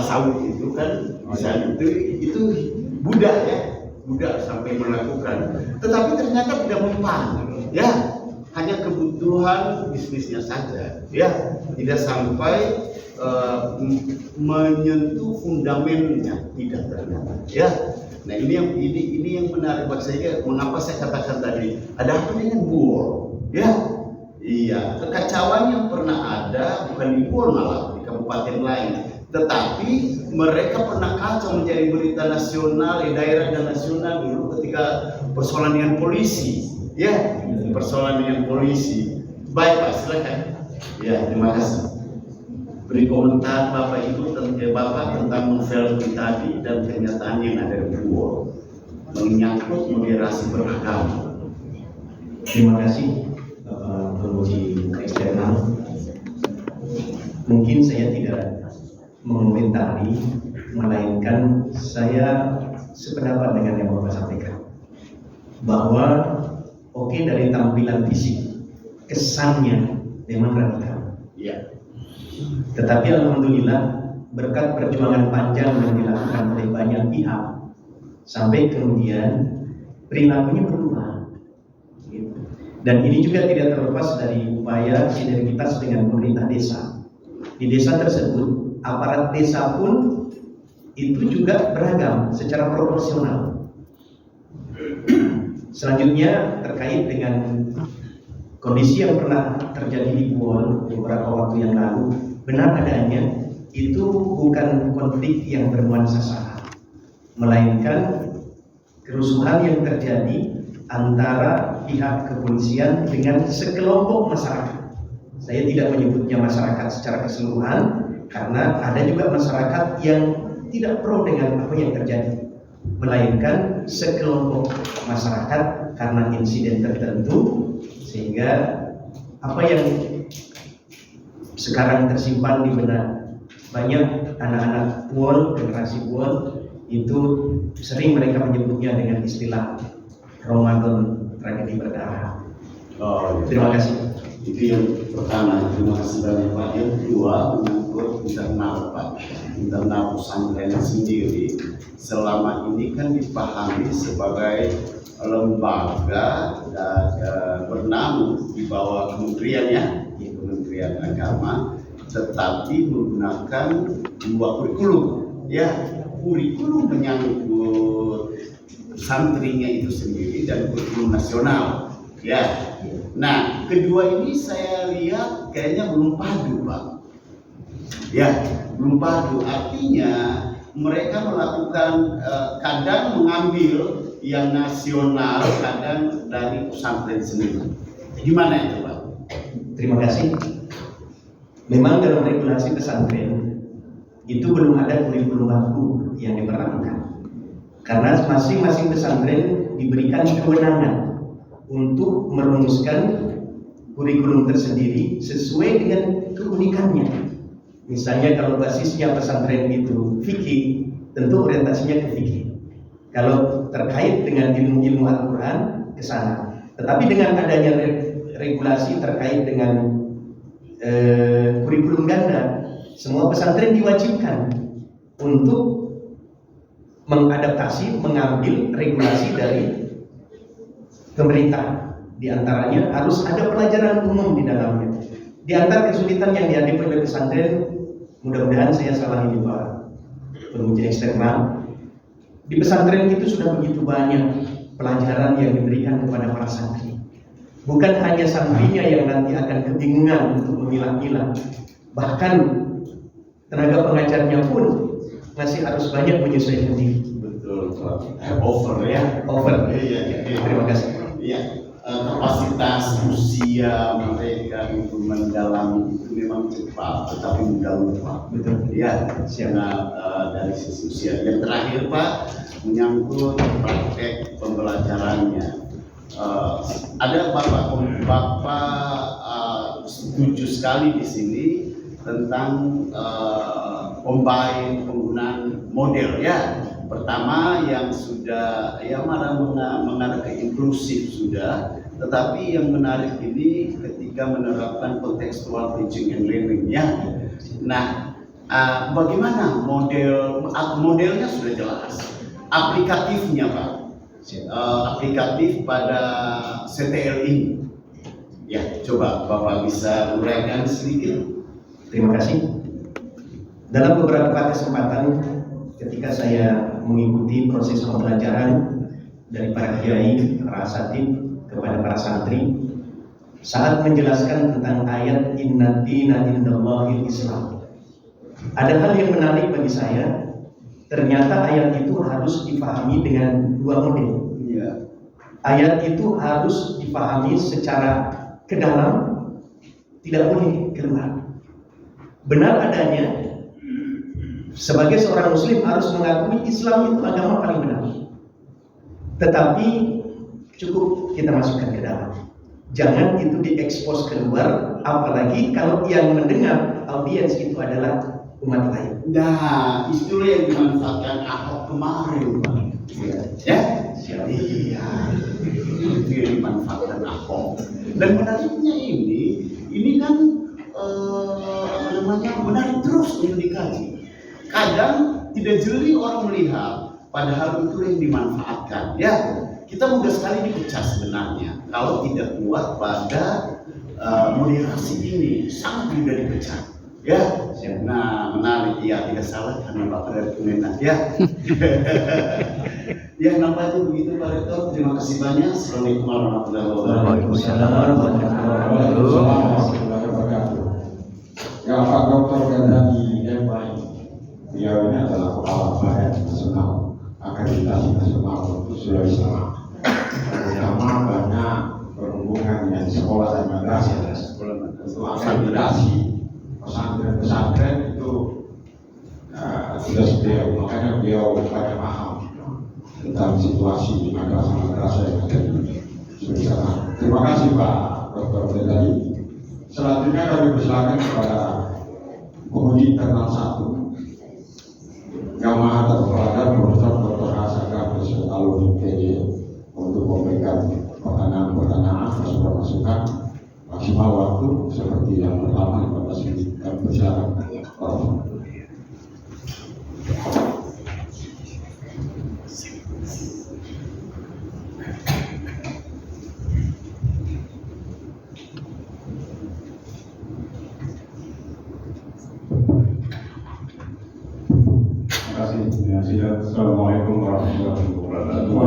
Sawit itu kan misalnya itu budak ya, budak sampai melakukan, tetapi ternyata tidak mempan, ya, hanya kebutuhan bisnisnya saja, ya, tidak sampai menyentuh fundamennya, tidak ternyata, ya. Nah ini yang menarik buat saya. Mengapa saya katakan tadi ada apa dengan Buol, ya? Iya, kekacauan yang pernah ada bukan di Buol malah di kabupaten lain. Tetapi mereka pernah kacau menjadi berita nasional di daerah dan nasional dulu ketika persoalan dengan polisi, ya, persoalan dengan polisi. Baik Pak, silakan. Ya, terima kasih. Beri komentar Bapak Ibu tentang novel tadi dan kenyataan yang ada di Buol menyangkut moderasi beragama. Terima kasih penguji eksternal. Mungkin saya tidak mengomentari, melainkan saya sependapat dengan yang Bapak sampaikan bahwa oke, dari tampilan fisik kesannya memang radikal, Ya. tetapi alhamdulillah berkat perjuangan panjang yang dilakukan oleh banyak pihak sampai kemudian perilakunya berubah, gitu. Dan ini juga tidak terlepas dari upaya sinergitas dengan pemerintah desa. Di desa tersebut aparat desa pun itu juga beragam secara proporsional. Selanjutnya terkait dengan kondisi yang pernah terjadi di Buol beberapa waktu yang lalu benar adanya itu bukan konflik yang bernuansa sara, melainkan kerusuhan yang terjadi antara pihak kepolisian dengan sekelompok masyarakat. Saya tidak menyebutnya masyarakat secara keseluruhan karena ada juga masyarakat yang tidak pro dengan apa yang terjadi, melainkan sekelompok masyarakat karena insiden tertentu, sehingga apa yang sekarang tersimpan di benak banyak anak-anak Buol, generasi Buol, itu sering mereka menyebutnya dengan istilah Ramadan tragedi berdarah. Terima kasih. Itu yang pertama. Terima kasih banyak Pak. Yang kedua menyangkut internal Pak. Internal pesantren sendiri selama ini kan dipahami sebagai lembaga dan bernaung di bawah kementerian ya, di Kementerian Agama, tetapi menggunakan dua kurikulum ya, kurikulum menyangkut santrinya itu sendiri dan kurikulum nasional ya. Nah, kedua ini saya lihat kayaknya belum padu Pak ya, belum padu. Artinya mereka melakukan kadang mengambil yang nasional, kadang dari pesantren sendiri. Gimana itu Pak? Terima kasih. Memang dalam regulasi pesantren itu belum ada kurikulum baru yang diberlakukan, karena masing-masing pesantren diberikan kewenangan untuk merumuskan kurikulum tersendiri sesuai dengan keunikannya. Misalnya kalau basisnya pesantren itu fikih, tentu orientasinya ke fikih. Kalau terkait dengan ilmu-ilmu Al-Quran, ke sana. Tetapi dengan adanya regulasi terkait dengan kurikulum ganda, semua pesantren diwajibkan untuk mengadaptasi, mengambil regulasi dari pemerintah. Di antaranya harus ada pelajaran umum di dalamnya. Di antara kesulitan yang dihadapi oleh pesantren, mudah-mudahan saya salah ini Pak penguji eksternal, di pesantren itu sudah begitu banyak pelajaran yang diberikan kepada para santri. Bukan hanya santrinya yang nanti akan kebingungan untuk memilah-milah, bahkan tenaga pengajarnya pun masih harus banyak menyesuaikan diri. Betul Pak. Over ya. Over. Iya. Terima kasih. Iya. Kapasitas usia mereka itu mendalami itu memang cepat, tetapi mudah Pak. Betul. Ya, Siap. dari sisi usia. Yang terakhir Pak, menyangkut praktek pembelajarannya. Ada Bapak setuju sekali di sini tentang penggunaan model ya. Pertama yang sudah ya mengarah ke inklusif sudah, tetapi yang menarik ini ketika menerapkan contextual teaching and learning ya. Nah, bagaimana modelnya sudah jelas, aplikatifnya Pak, aplikatif pada CTL ini. Ya, coba Bapak bisa uraikan sedikit. Terima kasih. Dalam beberapa kesempatan ketika saya mengikuti proses pembelajaran dari para kiai, para asatidz kepada para santri, saat menjelaskan tentang ayat Inna dina indallahil Islam, ada hal yang menarik bagi saya. Ternyata ayat itu harus dipahami dengan dua model. Ya. Ayat itu harus dipahami secara ke dalam, tidak boleh keluar. Benar adanya, sebagai seorang muslim harus mengakui Islam itu agama paling benar. Tetapi cukup kita masukkan ke dalam. Jangan itu diekspos keluar, apalagi kalau yang mendengar audiens itu adalah umat lain. Nah, itulah yang dimanfaatkan Ahok kemarin Pak. Ya? Iya. Itu yang dimanfaatkan Ahok. Dan menariknya ini kan menarik terus untuk dikaji. Kadang tidak jeli orang melihat, padahal itu yang dimanfaatkan. Ya, kita mudah sekali dipecah sebenarnya kalau tidak kuat pada moderasi ini, sangat mudah dipecah. Ya, nah menarik ya, tidak salah karena Bapak dari Kemenak ya. Ya, nampaknya begitu Pak Rektor. Terima kasih banyak. Assalamualaikum warahmatullahi wabarakatuh. Waalaikumsalam warahmatullahi Warahmatullahi wabarakatuh. Ya, Pak Dr. Gandani MI, beliau ini adalah kepala badan nasional akreditasi nasional untuk Sulawesi Tengah. Terutama banyak berhubungan dengan sekolah dan madrasah. Untuk akreditasi pesantren itu sudah beliau, makanya beliau pada paham tentang situasi di madrasah yang ada di Sulawesi Tengah. Terima kasih Pak Dr. Gandani. Selanjutnya kami persilakan kepada penguji internal 1 yang maha terpelajar Profesor Dr. Asaka Alumni PJ untuk memberikan pertanyaan masukan maksimal waktu seperti yang pertama 15 menit. Kami persilakan Prof. Assalamualaikum warahmatullahi wabarakatuh.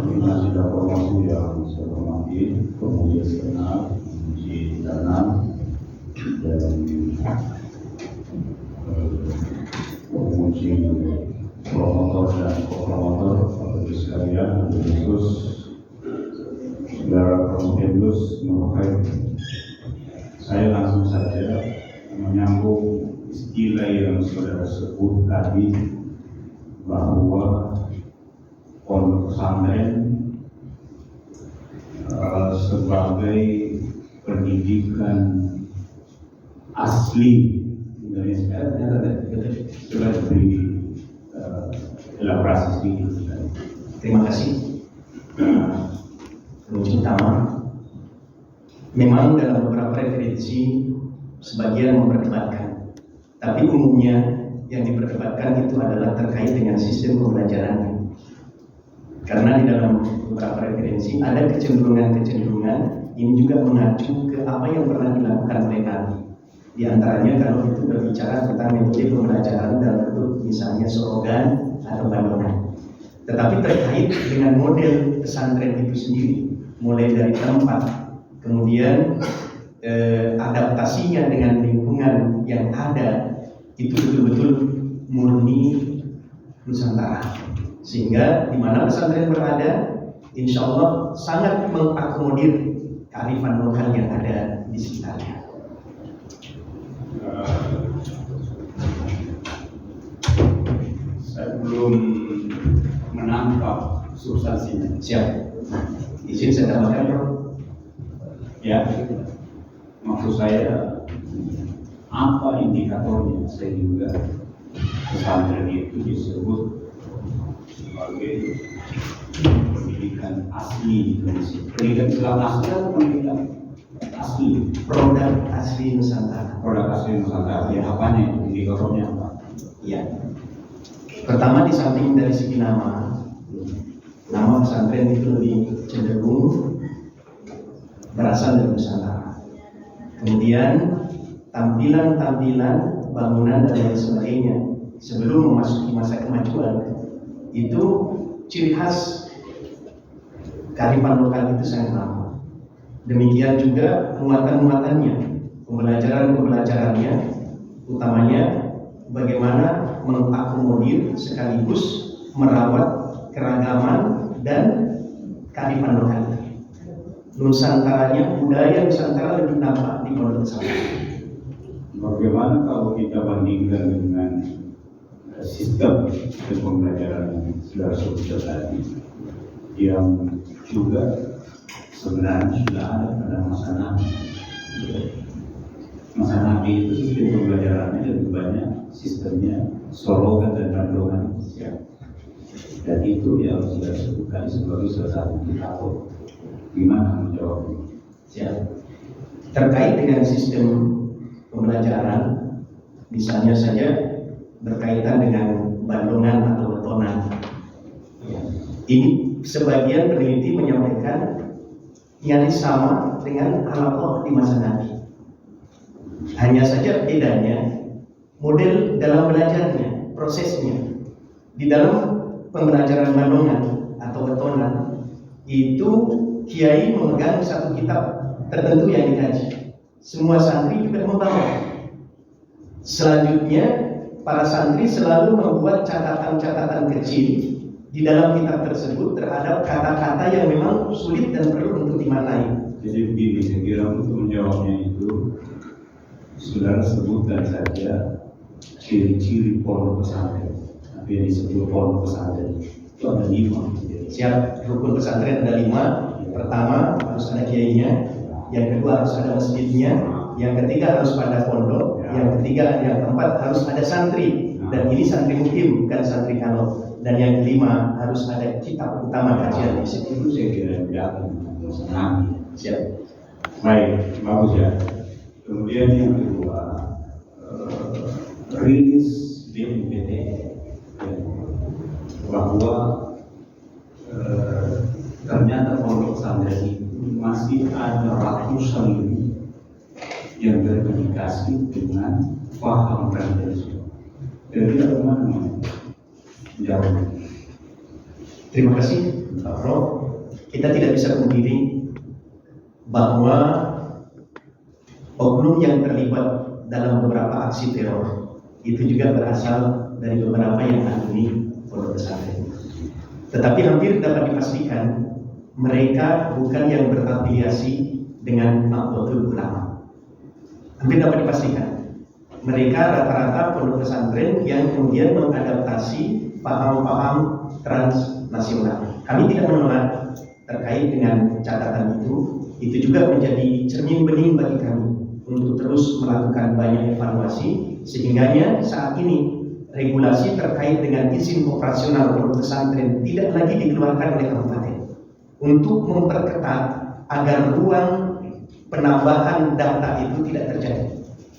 Ini sudah promosi yang saya hormati, penguji eksternal, penguji internal, dan penguji promotor dan kopromotor, Bapak Ibu sekalian, khusus saudara Promotenus Nurhaid. Saya langsung saja menyambung istilah yang saudara sebut tadi bahwa pondok pesantren sebagai pendidikan asli Indonesia sudah diberi elaborasi sedikit. Terima kasih. Kunci utama, memang dalam beberapa referensi sebagian memperdebatkan, tapi umumnya yang diperdebatkan itu adalah terkait dengan sistem pembelajarannya. Karena di dalam beberapa referensi ada kecenderungan ini juga mengacu ke apa yang pernah dilakukan oleh kami. Di antaranya kalau itu berbicara tentang metode pembelajaran dalam bentuk misalnya slogan atau bandonan. Tetapi terkait dengan model pesantren itu sendiri, mulai dari tempat, kemudian adaptasinya dengan lingkungan yang ada, itu betul-betul murni Nusantara. Sehingga di mana pesantren berada, insya Allah sangat mengakomodir kearifan lokal yang ada di sekitarnya. Saya belum menangkap substansinya. Siap. Izin saya tambahkan, Bro. Ya, maksud saya apa indikatornya sehingga pesantren itu disebut sebagai pendidikan asli Indonesia. Pendidikan Islam asli atau pendidikan asli? Produk asli Nusantara. Produk asli Nusantara. Ya, apanya itu? Indikatornya apa? Ya. Pertama, di samping dari segi nama pesantren itu lebih cenderung berasal dari Nusantara. Kemudian tampilan bangunan dan lain sebagainya sebelum memasuki masa kemajuan itu ciri khas kearifan lokal itu sangat lama. Demikian juga muatan-muatannya, pembelajarannya, utamanya bagaimana mengakomodir sekaligus merawat keragaman dan kearifan lokal. Nusantaranya, budaya Nusantara lebih nampak di pondok pesantren. Bagaimana kalau kita bandingkan dengan sistem pembelajaran yang sudah sebutkan tadi, yang juga sebenarnya sudah ada pada masa Nabi. Masa Nabi itu sistem pembelajarannya lebih banyak sistemnya slogan dan panduan. Dan itu yang sudah sebutkan sebagai salah satu indikator. Gimana menjawabnya? Siap. Terkait dengan sistem pembelajaran, misalnya saja berkaitan dengan bandongan atau betonan. Ini sebagian peneliti menyampaikan nyaris sama dengan al-Qur'an di masa Nabi. Hanya saja bedanya model dalam belajarnya, prosesnya. Di dalam pembelajaran Bandongan atau Betonan itu kiai memegang satu kitab tertentu yang dikaji. Semua santri juga membawa. Selanjutnya para santri selalu membuat catatan-catatan kecil di dalam kitab tersebut terhadap kata-kata yang memang sulit dan perlu untuk dimaknai. Jadi begini, saya kira untuk menjawabnya itu saudara sebutkan saja ciri-ciri pondok pesantren. Tapi yang disebut pondok pesantren itu ada 5. Siap, rukun pesantren ada 5. Pertama harus ada kiainya, yang kedua harus ada masjidnya, yang ketiga harus pada pondok, yang ketiga, yang keempat harus ada santri, dan ini santri mukim bukan santri kanot, dan yang kelima harus ada kitab utama kajian di situ. Itu saya kira yakin senang. Siap. Baik, bagus ya. Kemudian yang kedua, rilis BNPT bahwa ternyata pondok pesantren itu masih ada ratusan lebih yang terkomunikasi dengan paham radikalisme. Dan tidak kemana-mana. Jauh. Terima kasih Pak Prof. Kita tidak bisa pungkiri bahwa oknum yang terlibat dalam beberapa aksi teror itu juga berasal dari beberapa yang alumni pondok pesantren. Tetapi hampir dapat dipastikan mereka bukan yang berafiliasi dengan Nahdlatul Ulama. Hampir dapat dipastikan mereka rata-rata pondok pesantren yang kemudian mengadaptasi paham-paham transnasional. Kami tidak menolak terkait dengan catatan itu juga menjadi cermin bening bagi kami untuk terus melakukan banyak evaluasi sehingganya saat ini regulasi terkait dengan izin operasional pondok pesantren tidak lagi dikeluarkan oleh kabupaten untuk memperketat agar ruang penambahan data itu tidak terjadi.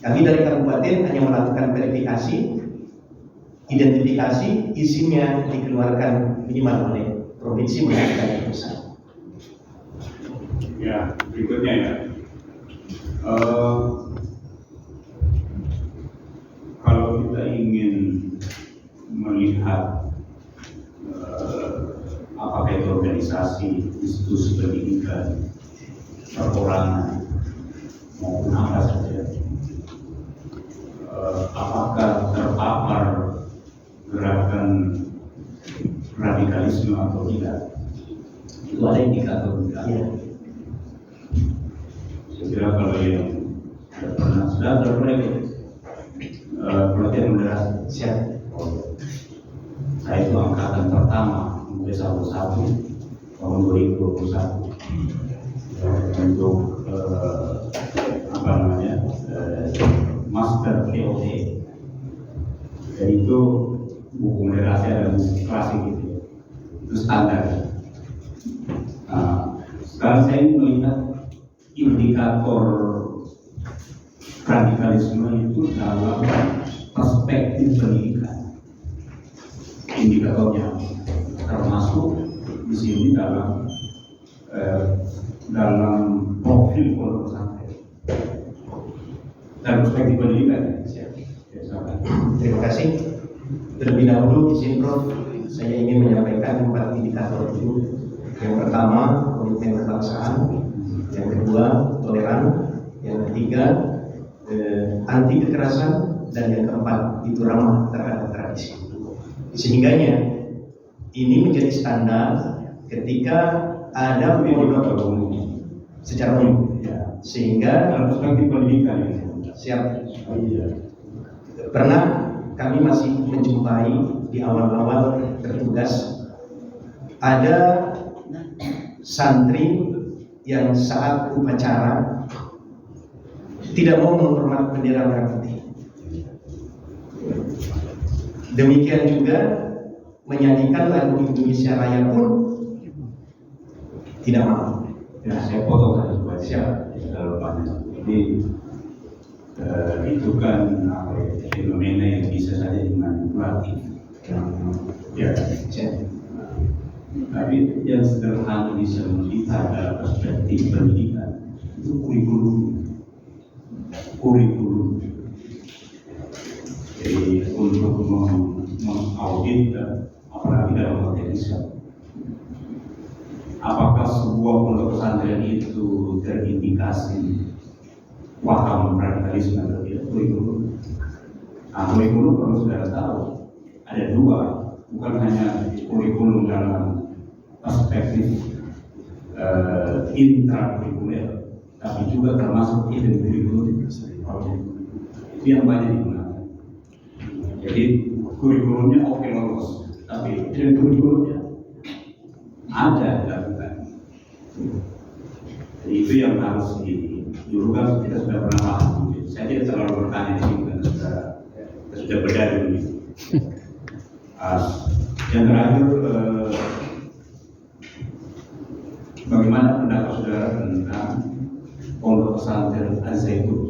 Kami dari kabupaten hanya melakukan verifikasi, identifikasi, izinnya dikeluarkan minimal oleh provinsi maupun pusat. Ya, berikutnya ya. Kalau kita ingin melihat apakah itu organisasi, institusi pendidikan, perorangan maupun apa saja, apakah terpapar gerakan radikalisme atau tidak, itu ada indikator-indikator. Saya kira kalau yang sudah pernah pelatihan moderasi, Siap. Saya itu angkatan pertama UB11 tahun 2021 untuk apa namanya master POT. Dan itu buku moderasi ada buku klasik gitu, itu standar. Nah, sekarang saya ingin melihat indikator radikalisme itu dalam perspektif pendidikan. Indikatornya termasuk di sini dalam profil pondok pesantren dan perspektif pendidikan. Terima kasih. Terlebih dahulu izin Prof, saya ingin menyampaikan 4 indikator itu. Yang pertama, komitmen kebangsaan. Yang kedua, toleran. Yang ketiga, anti kekerasan. Dan yang keempat, itu ramah terhadap tradisi. Sehingganya ini menjadi standar ketika ada pondok secara umum, ya. Sehingga dalam perspektif pendidikan siap. Pernah kami masih menjumpai di awal-awal bertugas ada santri yang saat upacara tidak mau menghormat bendera merah putih. Demikian juga menyanyikan lagu Indonesia Raya pun tidak mau. Ya, saya potong saja supaya Siap. Jadi itu kan fenomena yang bisa saja dimanipulasi. Ya, tapi yang sederhana bisa melihat dalam perspektif pendidikan itu kurikulum. Jadi untuk mengaudit apalagi dalam konteks Islam. Apakah sebuah pondok pesantren itu terindikasi paham radikalisme atau tidak? Kurikulum. Kurikulum perlu saudara tahu ada dua, bukan hanya kurikulum dalam perspektif intrakurikuler, tapi juga termasuk hidden kurikulum. Itu yang banyak digunakan. Jadi kurikulumnya oke lolos, tapi hidden kurikulumnya ada dilakukan. Jadi itu yang harus dulu kan kita sudah pernah paham. Saya tidak terlalu bertanya di sini karena sudah berdari begitu. Yang terakhir, bagaimana pendapat saudara tentang pondok pesantren Al-Zaitun?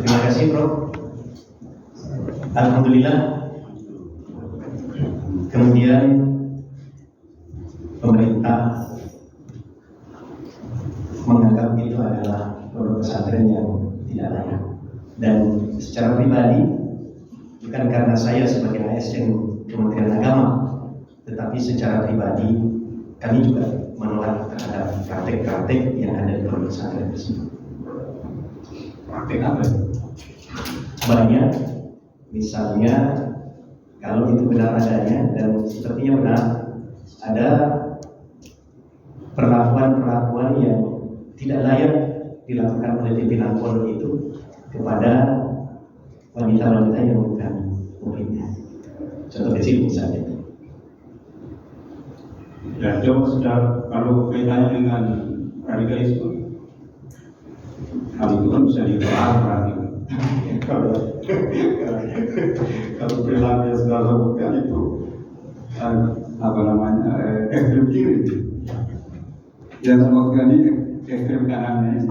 Terima kasih, Prof. Alhamdulillah. Kemudian pemerintah menganggap itu adalah pondok pesantren yang tidak layak. Dan secara pribadi, bukan karena saya sebagai ASN Kementerian Agama, tetapi secara pribadi kami juga menolak terhadap praktek-praktek yang ada di pondok pesantren tersebut. Praktek apa? Banyak, misalnya kalau itu benar adanya dan sepertinya benar, ada perlakuan-perlakuan yang tidak layak dilakukan oleh pimpinan pondok itu kepada wanita-wanita yang bukan muridnya. Contoh kecil misalnya. Ya, coba sudah kalau kaitannya dengan radikalisme, hal itu kan bisa dibahas berarti. Kalau perilaku yang sudah lakukan itu apa namanya ekstrem kiri, yang termasuk ini ekstrem kanannya.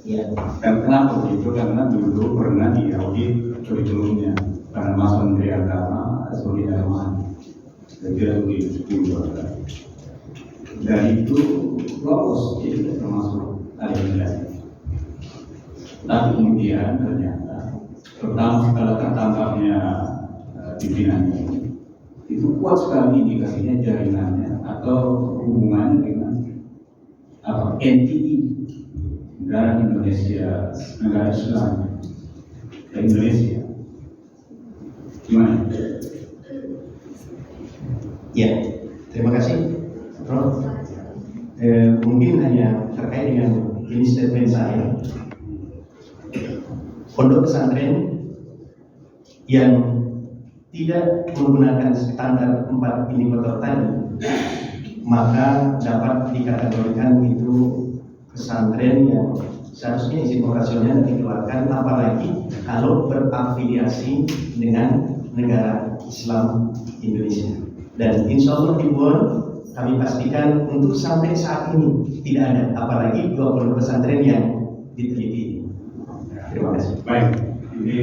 Ya. Dan kenapa begitu? Karena dulu pernah diaudit kurikulumnya karena Mas Menteri Agama Suri Darman kira begitu 10 dan itu lolos, jadi termasuk aliminasi. Tapi kemudian ternyata pertama setelah tertangkapnya pimpinannya itu kuat sekali indikasinya jaringannya atau hubungannya dengan NTI, negara Indonesia, negara Islam di Indonesia. Gimana? Ya, terima kasih, Prof. Mungkin hanya terkait dengan ini statement saya. Pondok pesantren yang tidak menggunakan standar 4 indikator tadi, maka dapat dikategorikan itu pesantren yang seharusnya izin operasionalnya dikeluarkan, apalagi kalau berafiliasi dengan negara Islam Indonesia. Dan insya Allah dibuat kami pastikan untuk sampai saat ini tidak ada, apalagi 2 pondok pesantren yang diteliti. Terima kasih. Baik, ini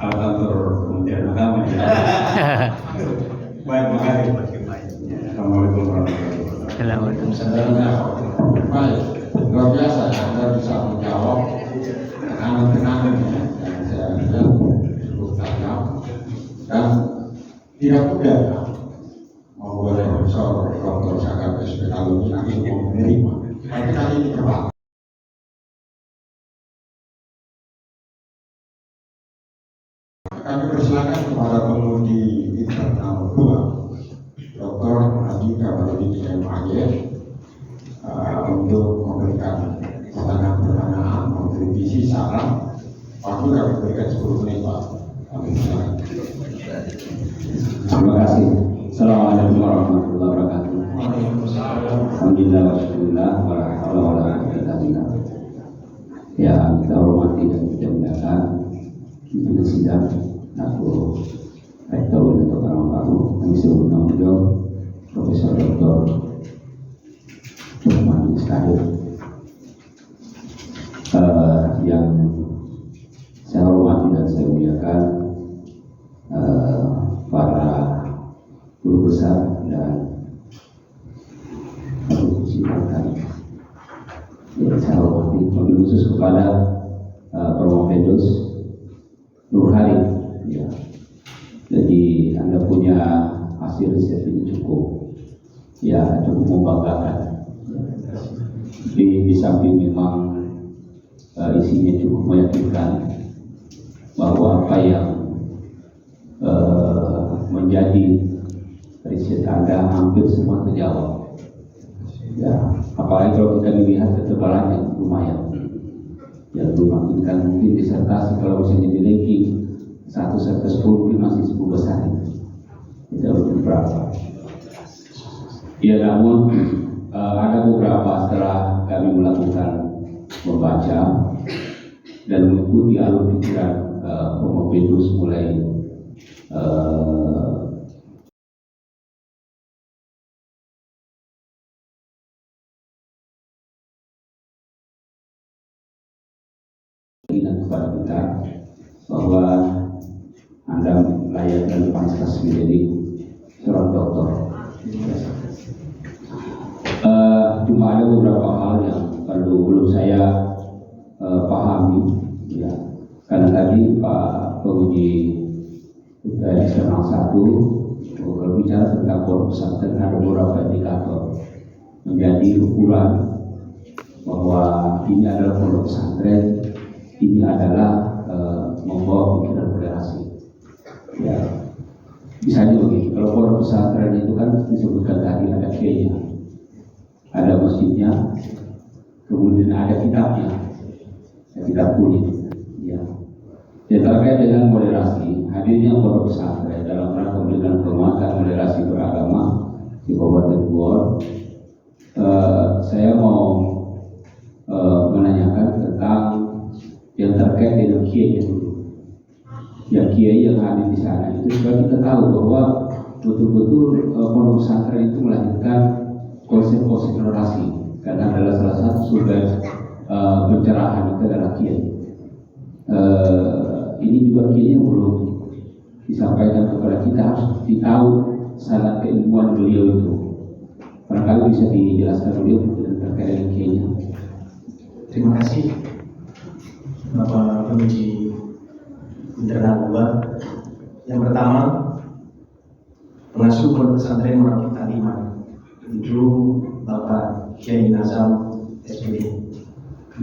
kantor Kementerian Agama ya. Baik, makasih. Assalamualaikum warahmatullahi wabarakatuh. Baik, luar biasa ya, Anda bisa menjawab tekanan-tekanan ya, yang saya lihat cukup tajam dan tidak mudah ya, membuat Profesor Dr. Zakar SPKLUI akhirnya menerima. Tapi kali ini berbalik. Kami persilakan kepada pengundi internal 2, Dr. Haji Kamarudin MAG, untuk memberikan pertanyaan-pertanyaan, kontribusi, saran. Waktu kami berikan 10 menit, Pak. Terima kasih. Assalamualaikum warahmatullahi wabarakatuh. Alhamdulillah wassalillah wala haula wala quwwata illa billah. Ya, kita hormati dan kita muliakan pimpinan sidang, aku Rektor Universitas Karamapalu, kami sebelumnya beliau Profesor Dr. Rahman Mustahil, yang saya hormati dan saya muliakan para guru besar dan sidang kami. Saya hormati, wabil khusus kepada Prof. Firdaus Nur Hari, ya. Jadi Anda punya hasil riset ini cukup membanggakan. Di samping memang isinya cukup meyakinkan bahwa apa yang menjadi riset Anda hampir semua terjawab. Ya, apalagi kalau kita melihat ketebalannya lumayan. Ya, memungkinkan mungkin disertasi kalau misalnya di ranking 1-10 mungkin masih 10 besar. Tidak berapa. Ya, namun ada beberapa setelah kami melakukan membaca dan mengikuti alur pikiran Romo Petrus mulai kepada kita bahwa Anda layak dan pantas menjadi seorang dokter. Cuma ada beberapa hal yang belum saya pahami, ya. Karena tadi Pak Penguji eksternal 1 kalau bicara tentang pondok pesantren ada beberapa indikator menjadi ukuran bahwa ini adalah pondok pesantren, ini adalah membawa pikiran moderasi. Ya, misalnya begini, kalau pondok pesantren itu kan disebutkan tadi ada kiainya, ada masjidnya, kemudian ada kitabnya, kitab kuning. Ya. Dan terkait dengan moderasi, hadirnya pondok pesantren dalam rangka memberikan penguatan moderasi beragama di Kabupaten Bogor, saya mau menanyakan tentang yang terkait dengan kiai dulu. Yang kiai yang hadir di sana itu supaya kita tahu bahwa betul-betul pondok pesantren itu melahirkan konsep-konsep moderasi, karena adalah salah satu sumber pencerahan itu adalah kiai. Ini juga kiai yang belum disampaikan kepada kita, harus ditahu sangat keilmuan beliau itu. Barangkali bisa dijelaskan beliau terkait dengan kiainya. Terima kasih Bapak Penguji internal 2. Yang pertama, pengasuh pondok pesantren Merapi Taliman itu Bapak Kiai Nazam SPD.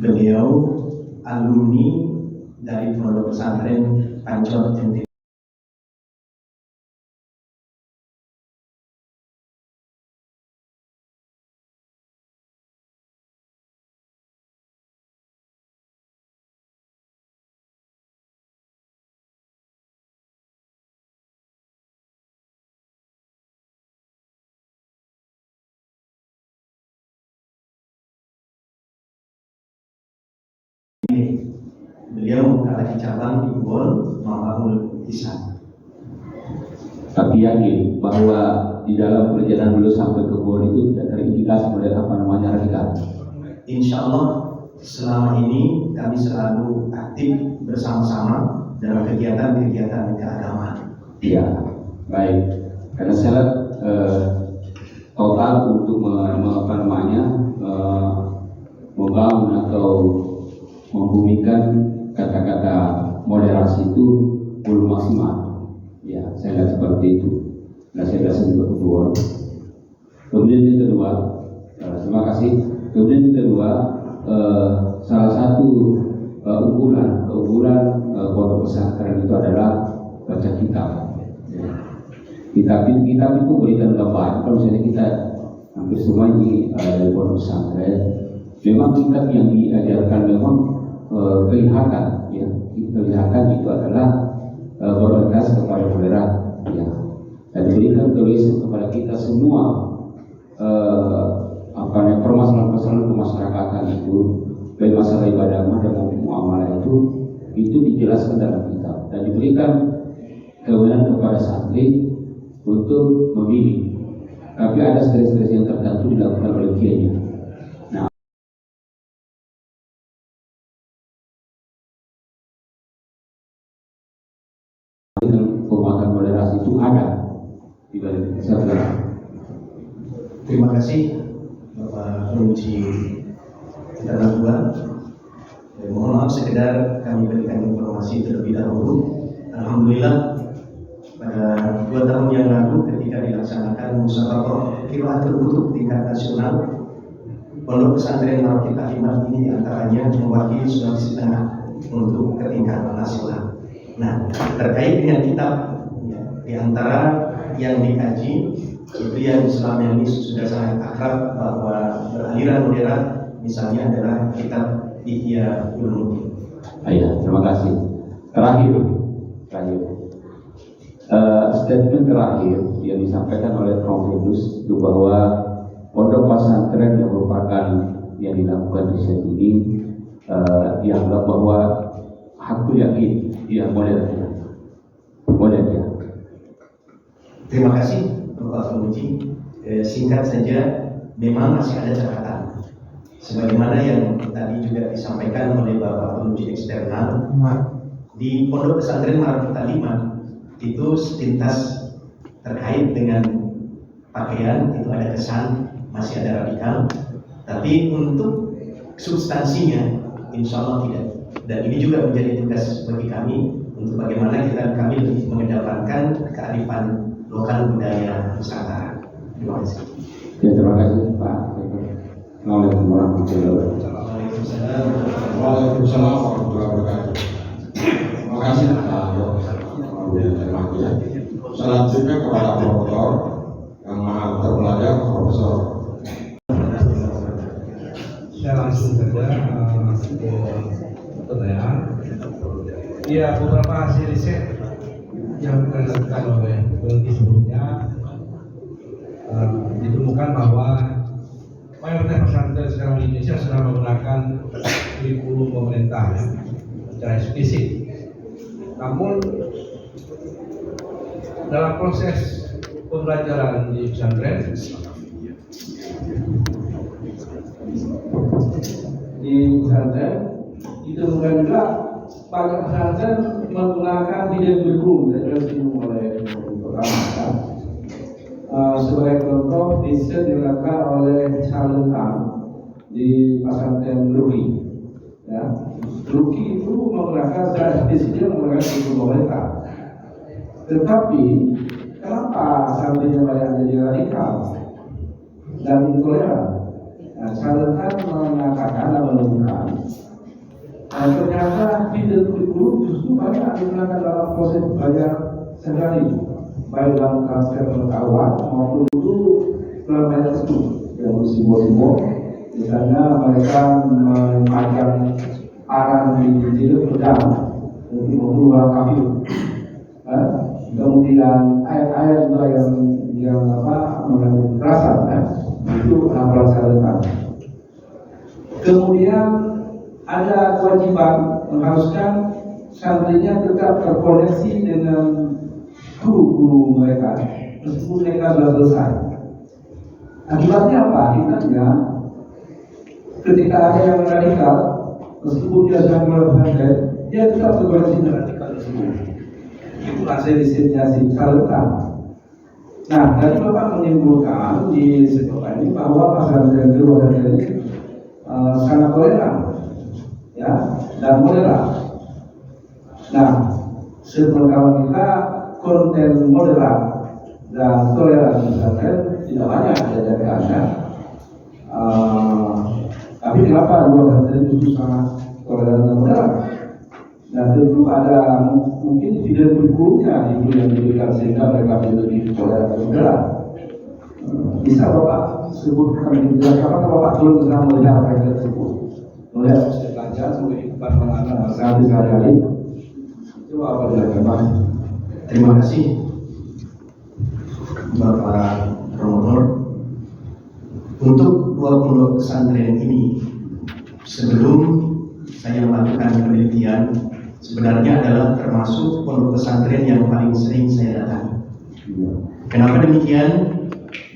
Beliau alumni dari pondok pesantren Pancor NTT. Beliau memiliki cabang di Bogor, Mampang Isan. Tapi yakin bahwa di dalam perjalanan beliau sampai ke Bogor itu tidak terindikasi oleh radikal. Insya Allah selama ini kami selalu aktif bersama-sama dalam kegiatan-kegiatan keagamaan. Ya, baik. Karena saya lihat total untuk membangun atau membumikan kata-kata moderasi itu belum maksimal. Ya, saya lihat seperti itu. Nah, saya rasa juga kedua. Kemudian yang kedua, terima kasih. Kemudian yang kedua, salah satu keunggulan pondok pesantren itu adalah baca kitab. Ya. Kitab itu berikan gambaran. Kalau misalnya kita hampir semua ini dari pondok pesantren, memang kitab yang diajarkan memang kelihatan, ya, kelihatan itu adalah berorientasi kepada moderat, ya, dan diberikan tulisan kepada kita semua permasalahan kemasyarakatan itu, baik masalah ibadah dan maupun muamalah itu dijelaskan dalam kitab dan diberikan kewenangan kepada santri untuk memilih. Tapi ada stres-stres yang tertentu dilakukan oleh kiainya. Penguatan moderasi itu ada di balik kesehatan. Terima kasih Bapak Penguji internal 2. Mohon maaf sekedar kami berikan informasi terlebih dahulu. Alhamdulillah pada 2 tahun yang lalu ketika dilaksanakan musyawarah Qiraatul Kutub tingkat nasional, Pondok Pesantren Marwati Taklimat ini diantaranya mewakili Sulawesi Tengah untuk ke tingkat nasional. Nah, terkait dengan kitab ya, di antara yang dikaji itu yang selama ini sudah sangat akrab bahwa beraliran modern, misalnya adalah kitab Ihya Ulumuddin. Ayah, terima kasih. Terakhir. Statement terakhir yang disampaikan oleh Prof. Yunus itu bahwa pondok pesantren yang merupakan yang dilakukan riset ini dianggap bahwa hakul yakin, ya boleh ya. Terima kasih Bapak Penguji. Singkat saja, memang masih ada catatan. Sebagaimana yang tadi juga disampaikan oleh Bapak Penguji eksternal, di Pondok Pesantren Marwati Taklimat itu sepintas terkait dengan pakaian itu ada kesan masih ada radikal, tapi untuk substansinya insya Allah tidak. Dan ini juga menjadi tugas bagi kami untuk bagaimana kami lebih mengedepankan kearifan lokal budaya Nusantara. Terima kasih. Ya, terima kasih Pak. Assalamualaikum warahmatullahi wabarakatuh. Waalaikumsalam warahmatullahi wabarakatuh. Terima kasih Pak. Selanjutnya kepada Profesor yang maha terpelajar, Profesor. Saya langsung saja ke pertanyaan. Ya, beberapa hasil riset yang dilakukan oleh peneliti sebelumnya ditemukan bahwa mayoritas pesantren sekarang di Indonesia sudah menggunakan kurikulum pemerintah ya, secara eksplisit. Namun dalam proses pembelajaran di pesantren itu bukan juga banyak pesantren menggunakan hidden kurikulum yang disinggung oleh pertama. Sebagai contoh, riset dilakukan oleh Charles Tan di pesantren Luki. Ya, Luki itu menggunakan secara eksplisit menggunakan kurikulum pemerintah. Tetapi kenapa santrinya banyak jadi radikal dan intoleran? Nah, Charles Tan mengatakan dan menunjukkan ternyata hidden kurikulum justru banyak digunakan dalam proses belajar sehari, baik dalam transfer pengetahuan maupun itu dalam banyak studi yang simbol-simbol. Misalnya mereka memajang arang di jilid pedang untuk membunuh kafir. Kemudian ayat-ayat juga yang mengandung kekerasan, itu hafalan syaratan. Kemudian ada kewajiban mengharuskan santrinya tetap terkoneksi dengan guru-guru mereka meskipun mereka sudah selesai. Akibatnya apa? Akibatnya ketika ada yang radikal, meskipun dia sudah melewati, dia tetap terkoneksi dengan radikal tersebut. Itu hasil risetnya si Charlatan. Nah, tadi Bapak menyimpulkan di sekolah ini bahwa pesantren luar negeri sangat toleran, ya, dan moderat. Nah, sepengetahuan kita konten moderat dan toleran pesantren tidak banyak diajarkannya. Tapi kenapa dua pesantren itu sangat toleran dan moderat? Dan tentu ada mungkin tidak kurikulumnya itu yang diberikan sehingga mereka lebih toleran dan moderat. Bisa Bapak sebutkan apakah Bapak belum pernah melihat mereka tersebut? Melihat proses belajar sebagai kehidupan sehari-hari itu apa dilakukan? Terima kasih Bapak Promotor. Untuk 2 pondok pesantren ini, sebelum saya melakukan penelitian, sebenarnya adalah termasuk pondok pesantren yang paling sering saya datangi. Kenapa demikian?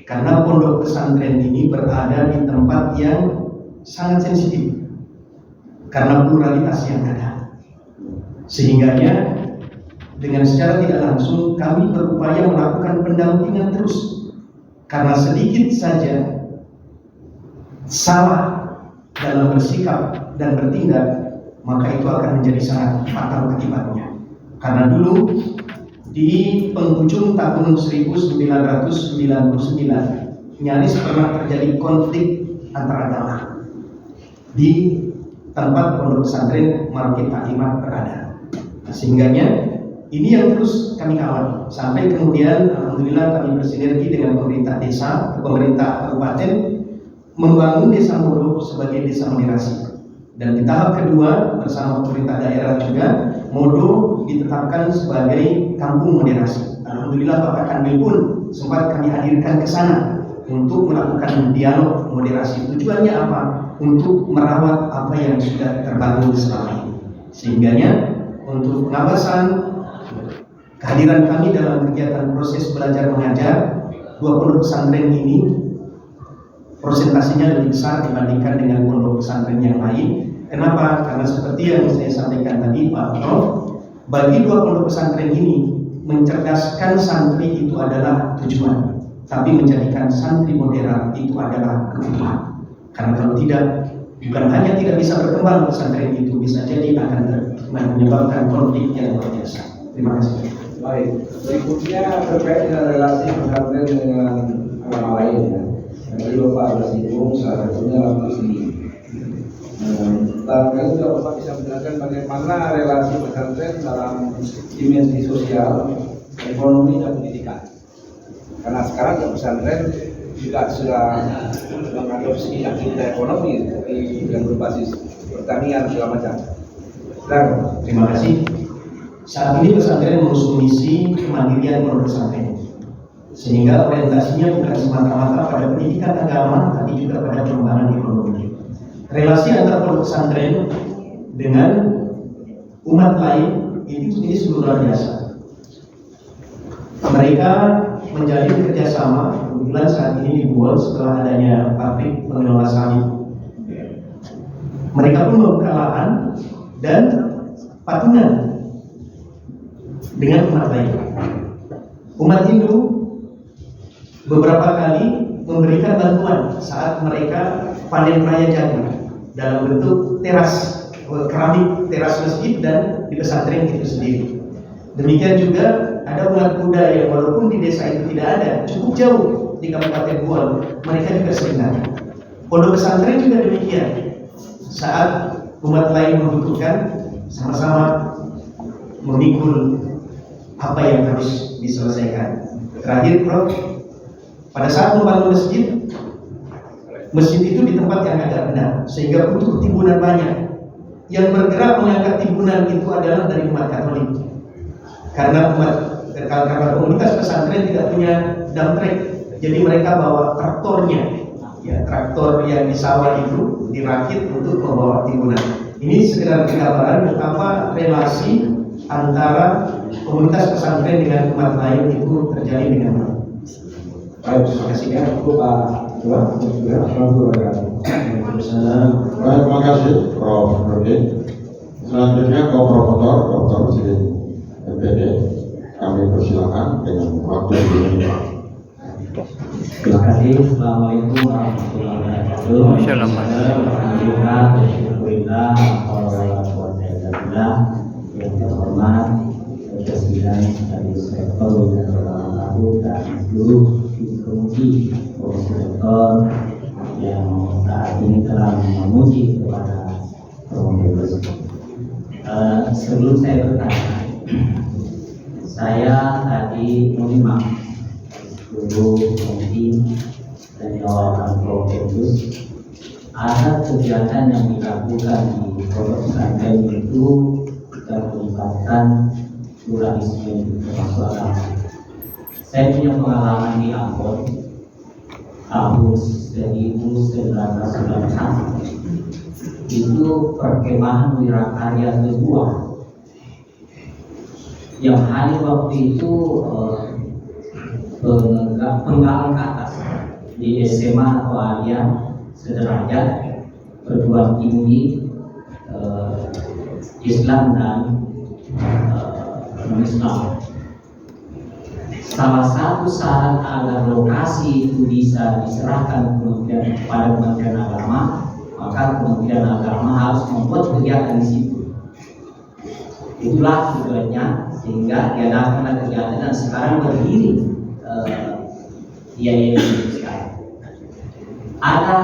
Karena pondok pesantren ini berada di tempat yang sangat sensitif karena pluralitas yang ada. Sehingganya dengan secara tidak langsung kami berupaya melakukan pendampingan terus, karena sedikit saja salah dalam bersikap dan bertindak maka itu akan menjadi sangat fatal akibatnya. Karena dulu di penghujung tahun 1999 nyaris pernah terjadi konflik antar agama di tempat pondok pesantren Marokit Taklimat berada. Sehingganya ini yang terus kami kawal sampai kemudian alhamdulillah kami bersinergi dengan pemerintah desa, pemerintah kabupaten membangun desa Modo sebagai desa moderasi. Dan di tahap kedua bersama pemerintah daerah juga Modo ditetapkan sebagai kampung moderasi. Alhamdulillah Bapak Kanwil pun sempat kami hadirkan ke sana untuk melakukan dialog moderasi. Tujuannya apa? Untuk merawat apa yang sudah terbangun selama ini. Sehingganya untuk pengawasan kehadiran kami dalam kegiatan proses belajar mengajar, dua pondok pesantren ini persentasinya lebih besar dibandingkan dengan pondok pesantren yang lain. Kenapa? Karena seperti yang saya sampaikan tadi Pak Prof, bagi dua pondok pesantren ini mencerdaskan santri itu adalah tujuan, tapi menjadikan santri modern itu adalah kebutuhan. Karena kalau tidak, bukan hanya tidak bisa berkembang pesantren itu, bisa jadi akan menyebabkan konflik yang luar biasa. Terima kasih. Baik, berikutnya terkait dengan relasi pesantren dengan agama lain ya. Tadi Bapak bersinggung salah satunya lapis ini. Barangkali juga Bapak bisa menjelaskan bagaimana relasi pesantren dalam dimensi sosial, ekonomi dan pendidikan. Karena sekarang di pesantren juga sudah mengadopsi aktivitas ekonomi yang berbasis pertanian segala macam. Dan terima kasih. Saat ini pesantren mengusung misi kemandirian pondok pesantren, sehingga orientasinya bukan semata-mata pada pendidikan agama, tapi juga pada pengembangan ekonomi. Relasi antar pondok pesantren dengan umat lain ini sungguh luar biasa. Mereka menjalin kerjasama. Kebetulan saat ini dibuat setelah adanya pabrik pengelola sawit. Mereka pun membuka lahan dan patungan dengan umat lain. Umat Hindu beberapa kali memberikan bantuan saat mereka panen raya jagung dalam bentuk teras keramik, teras masjid dan di pesantren itu sendiri. Demikian juga ada umat Buddha yang walaupun di desa itu tidak ada, cukup jauh di Kabupaten Buol, mereka juga sering datang. Pondok pesantren juga demikian. Saat umat lain membutuhkan, sama-sama memikul apa yang harus diselesaikan. Terakhir, Prof, pada saat membangun masjid itu di tempat yang agak rendah, sehingga butuh timbunan banyak. Yang bergerak mengangkat timbunan itu adalah dari umat Katolik. Karena komunitas pesantren tidak punya dump truck, jadi mereka bawa traktornya, ya, traktor yang di sawah itu dirakit untuk membawa timbunan. Ini sekedar gambaran betapa relasi antara komunitas pesantren dengan umat lain itu terjadi dengan baik. baik, terima kasih ya. Pak Tuan, Baik, terima kasih Prof. Nurdin. Selanjutnya Prof. Dr. Sidin MPD, kami persilakan dengan waktu ini. Terima kasih. Assalamualaikum warahmatullahi wabarakatuh. Alhamdulillah, bersyukurillah, alhamdulillah, yang terhormat Presiden dari Sektor Lalu dan Guru Kemudian Profesor yang saat ini telah memuji kepada Prof. Sebelum saya bertanya, saya tadi menyimak dulu mungkin dari jawaban Prof. Ada kegiatan yang dilakukan di pondok pesantren itu dan meningkatkan pluralisme termasuk agama. Saya punya pengalaman di Ambon tahun 1991. Itu perkemahan Wirakarya kedua yang hari waktu itu penggalang atas di SMA atau Alia sederajat perguruan tinggi Islam dan Islam. Salah satu syarat agar lokasi itu bisa diserahkan kepada Kementerian Agama, maka Kementerian Agama harus membuat kegiatan di situ. Itulah tujuannya, sehingga diadakanlah kegiatan dan sekarang berdiri IAIN sekarang. Ada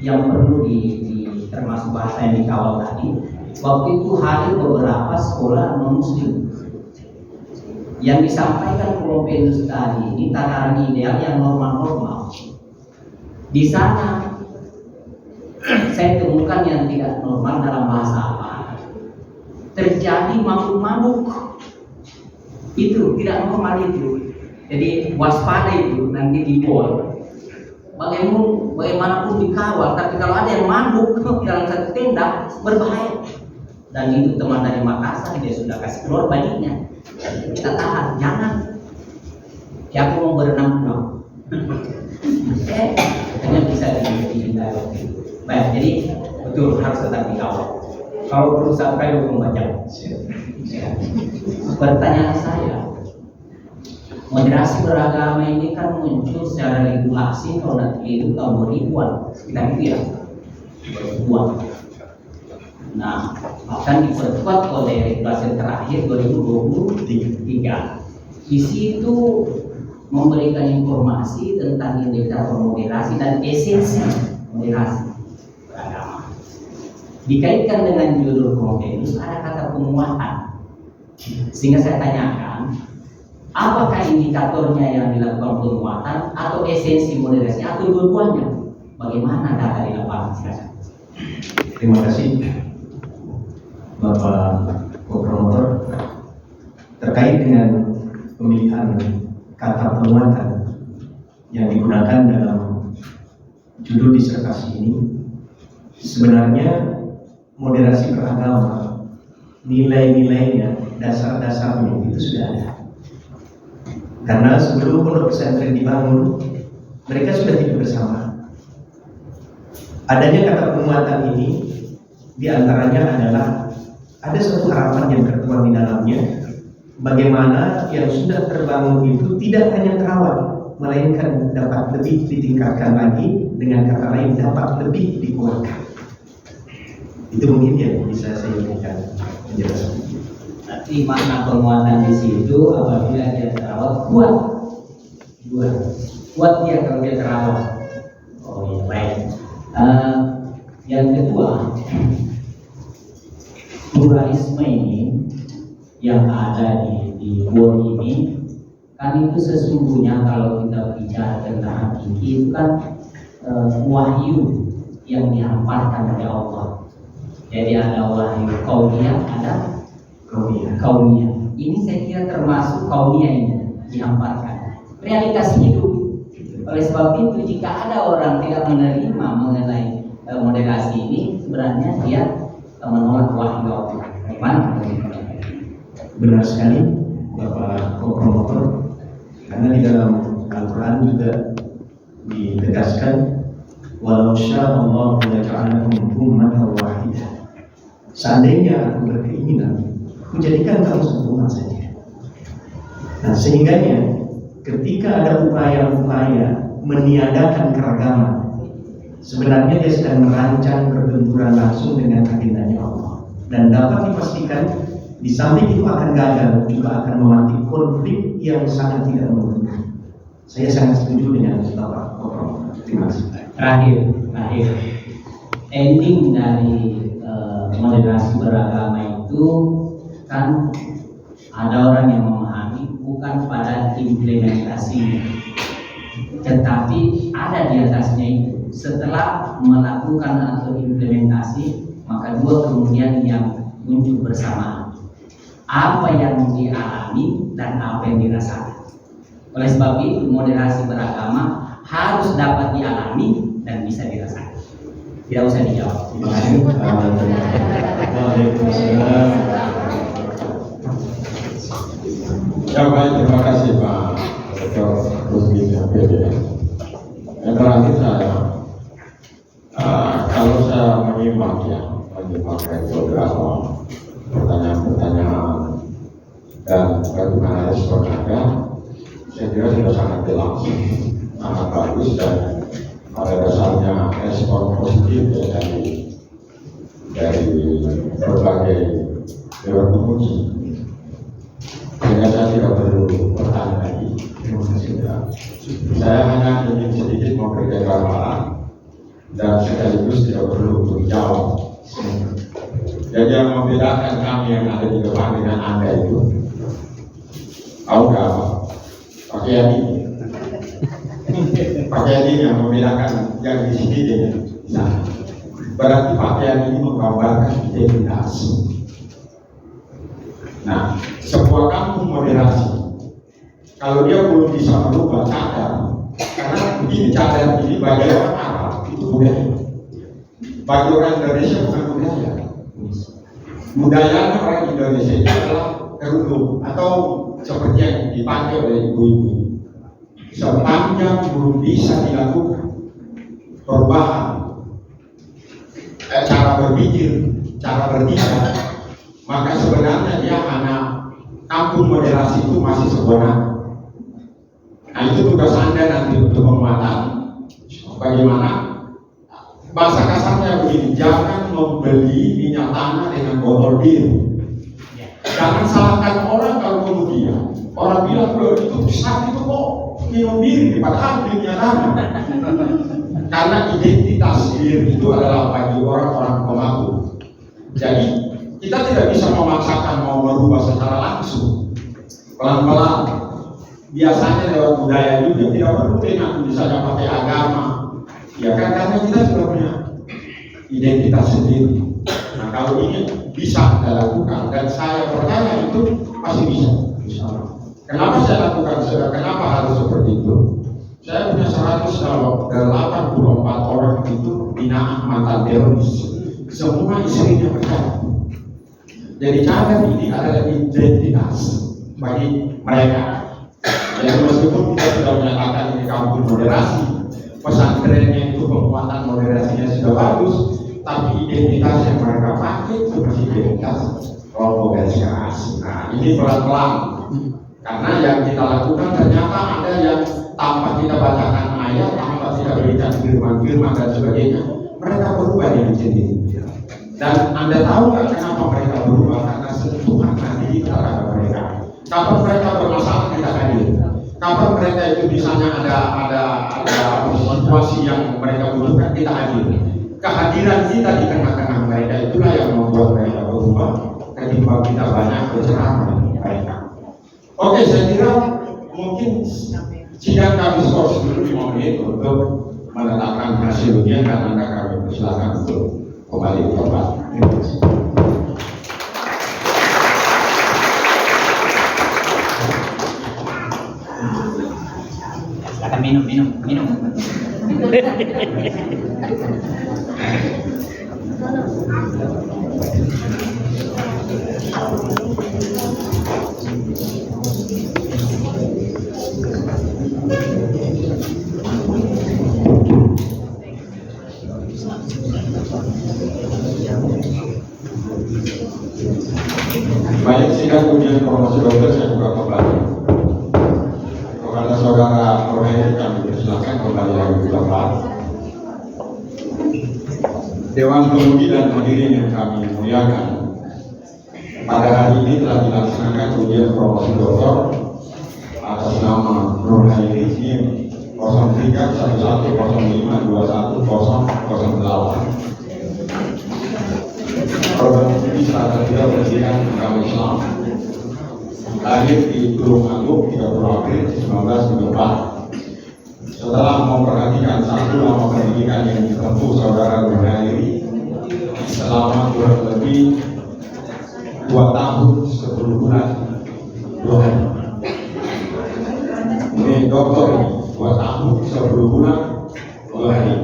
yang perlu termasuk bahasa yang dikawal tadi. Waktu itu hadir beberapa sekolah non muslim. Yang disampaikan Prof. tadi ini tataran ideal yang normal-normal. Di sana saya temukan yang tidak normal dalam bahasa apa? Terjadi mabuk-mabuk. Itu tidak normal itu. Jadi waspada itu nanti dibol. Bagaimanapun dikawal, tapi kalau ada yang mabuk dalam satu tenda berbahaya. Dan itu teman dari Makassar, dia sudah kasih keluar bajunya. Kita tahan, jangan. Siapa mau berenang pulang? Hanya bisa dihindari. Baik, jadi betul harus tetap dikawal. Kalau perlu sampai 24 jam. Pertanyaan saya, moderasi beragama ini kan muncul secara regulasi tahun itu tahun 2000-an, sekitar itu ya, 2000-an. Nah, bahkan diperkuat oleh regulasi terakhir 2023. Di situ memberikan informasi tentang indikator moderasi dan esensi moderasi beragama. Dikaitkan dengan judul Prometheus ada kata penguatan. Sehingga saya tanyakan, apakah indikatornya yang dilakukan penguatan atau esensi moderasi atau dua-duanya? Bagaimana data di lapangan sekarang? Terima kasih Bapak Promotor. Terkait dengan pemilihan kata penguatan yang digunakan dalam judul disertasi ini, sebenarnya moderasi beragama, nilai-nilainya, dasar-dasarnya itu sudah ada. Karena sebelum pondok pesantren dibangun, mereka sudah hidup bersama. Adanya kata penguatan ini diantaranya adalah ada suatu harapan yang tertuang di dalamnya, bagaimana yang sudah terbangun itu tidak hanya terawat, melainkan dapat lebih ditingkatkan lagi, dengan kata lain dapat lebih dikuatkan. Itu mungkin yang bisa saya berikan penjelasan. Nanti makna penguatan di situ apabila dia terawat kuat dia kalau dia terawat. Oh iya, baik. Yang kedua, pluralisme ini yang ada di world ini kan itu sesungguhnya kalau kita bicara tentang hakiki itu kan wahyu yang dihamparkan oleh Allah. Jadi ada wahyu kauniyah, ada kauniyah. Ini saya kira termasuk kauniyah ini dihamparkan. Realitas hidup. Oleh sebab itu jika ada orang tidak menerima mengenai moderasi ini, sebenarnya dia menolak wahyu Allah. Bagaimana? Benar sekali Bapak Promotor, karena di dalam Al-Quran juga ditegaskan, walau sya'allahu laka'anakum ummatan wahidah. Seandainya aku berkeinginan, aku jadikan kamu satu umat saja. Nah, sehingganya ketika ada upaya-upaya meniadakan keragaman, sebenarnya dia sedang merancang berbenturan langsung dengan agendanya Allah. Dan dapat dipastikan di samping itu akan gagal, juga akan memantik konflik yang sangat tidak menguntungkan. Saya sangat setuju dengan Bapak Prof. Terima kasih. Terakhir, ending dari moderasi beragama itu kan ada orang yang memahami bukan pada implementasinya, tetapi ada di atasnya itu. Setelah melakukan atau implementasi, maka dua kemudian yang muncul bersamaan. Apa yang dialami dan apa yang dirasakan. Oleh sebab itu moderasi beragama harus dapat dialami dan bisa dirasakan. Tidak usah dijawab. Terima kasih. Waalaikumsalam. Ya baik, terima kasih Pak Dr. Rusdi PD. Yang terakhir saya, kalau saya menyimak beberapa pertanyaan dan bagaimana respon Anda, saya kira sudah sangat jelas, sangat bagus, dan pada dasarnya respon positif ya, dari berbagai Dewan Pemuji. Sehingga saya tidak perlu bertanya lagi. Terima kasih. Saya hanya ingin sedikit memberikan gambaran dan sekaligus tidak perlu untuk jawab. Jadi yang membedakan kami yang ada di depan dengan Anda itu, tahu nggak apa? Pakaian ini. Pakaian ini yang membedakan yang di sini dengan di sana. Berarti pakaian ini menggambarkan identitas. Nah, sebuah kampung moderasi, kalau dia belum bisa merubah cadar, karena begini, cadar ini bagi orang Arab itu budaya, bagi orang Indonesia bukan budaya. Budaya orang Indonesia itu adalah kerudung atau seperti yang dipakai oleh ibu-ibu. Sepanjang belum bisa dilakukan perubahan cara berpikir, cara bertindak, maka sebenarnya dia hanya kampung moderasi itu masih sebenarnya. Nah itu tugas Anda nanti untuk menguatkan bagaimana bahasa kasarnya begini, jangan membeli minyak tanah dengan botol bir. Jangan salahkan orang kalau kemudian orang bilang loh itu saat itu kok minum bir, padahal beli minyak tanah. Karena identitas bir itu adalah bagi orang-orang pemabuk. Jadi kita tidak bisa memaksakan mau merubah secara langsung, pelan-pelan. Biasanya lewat budaya juga, tidak perlu dengan misalnya pakai agama, ya kan, karena kita sudah punya identitas sendiri. Nah kalau ini bisa kita lakukan, dan saya percaya itu pasti bisa. Kenapa saya lakukan? Kenapa harus seperti itu? Saya punya 184 orang itu binaan mantan teroris, semua istrinya berkata. Jadi cadar ini adalah identitas bagi mereka. Jadi meskipun kita sudah menyatakan ini kampung moderasi, pesantrennya itu penguatan moderasinya sudah bagus, tapi identitas yang mereka pakai itu masih identitas kelompok garis keras. Nah ini pelan-pelan, karena yang kita lakukan ternyata ada yang tanpa kita bacakan ayat, tanpa kita berikan firman-firman dan sebagainya, mereka berubah dengan sendiri. Dan Anda tahu nggak kenapa mereka berubah? Karena sentuhan hati terhadap mereka. Kapan mereka bermasalah kita hadir. Kapan mereka itu misalnya ada situasi yang mereka butuhkan, kita hadir. Kehadiran kita di tengah-tengah mereka itulah yang membuat mereka berubah. Ketimbang kita banyak berceramah dengan mereka. Oke, saya kira mungkin sidang kami skor dulu 5 menit untuk menetapkan hasil ujian, dan Anda kami persilakan untuk kembali ke tempat. Terima kasih. Silakan minum. Baik, sidang ujian promosi dokter saya buka kembali. Kepada saudara Rohani kami persilakan kembali lagi ke tempat. Dewan Pemuji dan hadirin yang kami muliakan, pada hari ini telah dilaksanakan ujian promosi dokter atas nama Rohani Rizky 0311052108. Program ini saat dia Presiden Agama Islam, lahir di Tulungagung 30 April 1934. Setelah memperhatikan satu lama pendidikan yang ditempuh saudara Rohani selama kurang lebih 2 tahun 10 bulan 2 hari. Ini dokter ini 2 tahun 10 bulan 2 hari.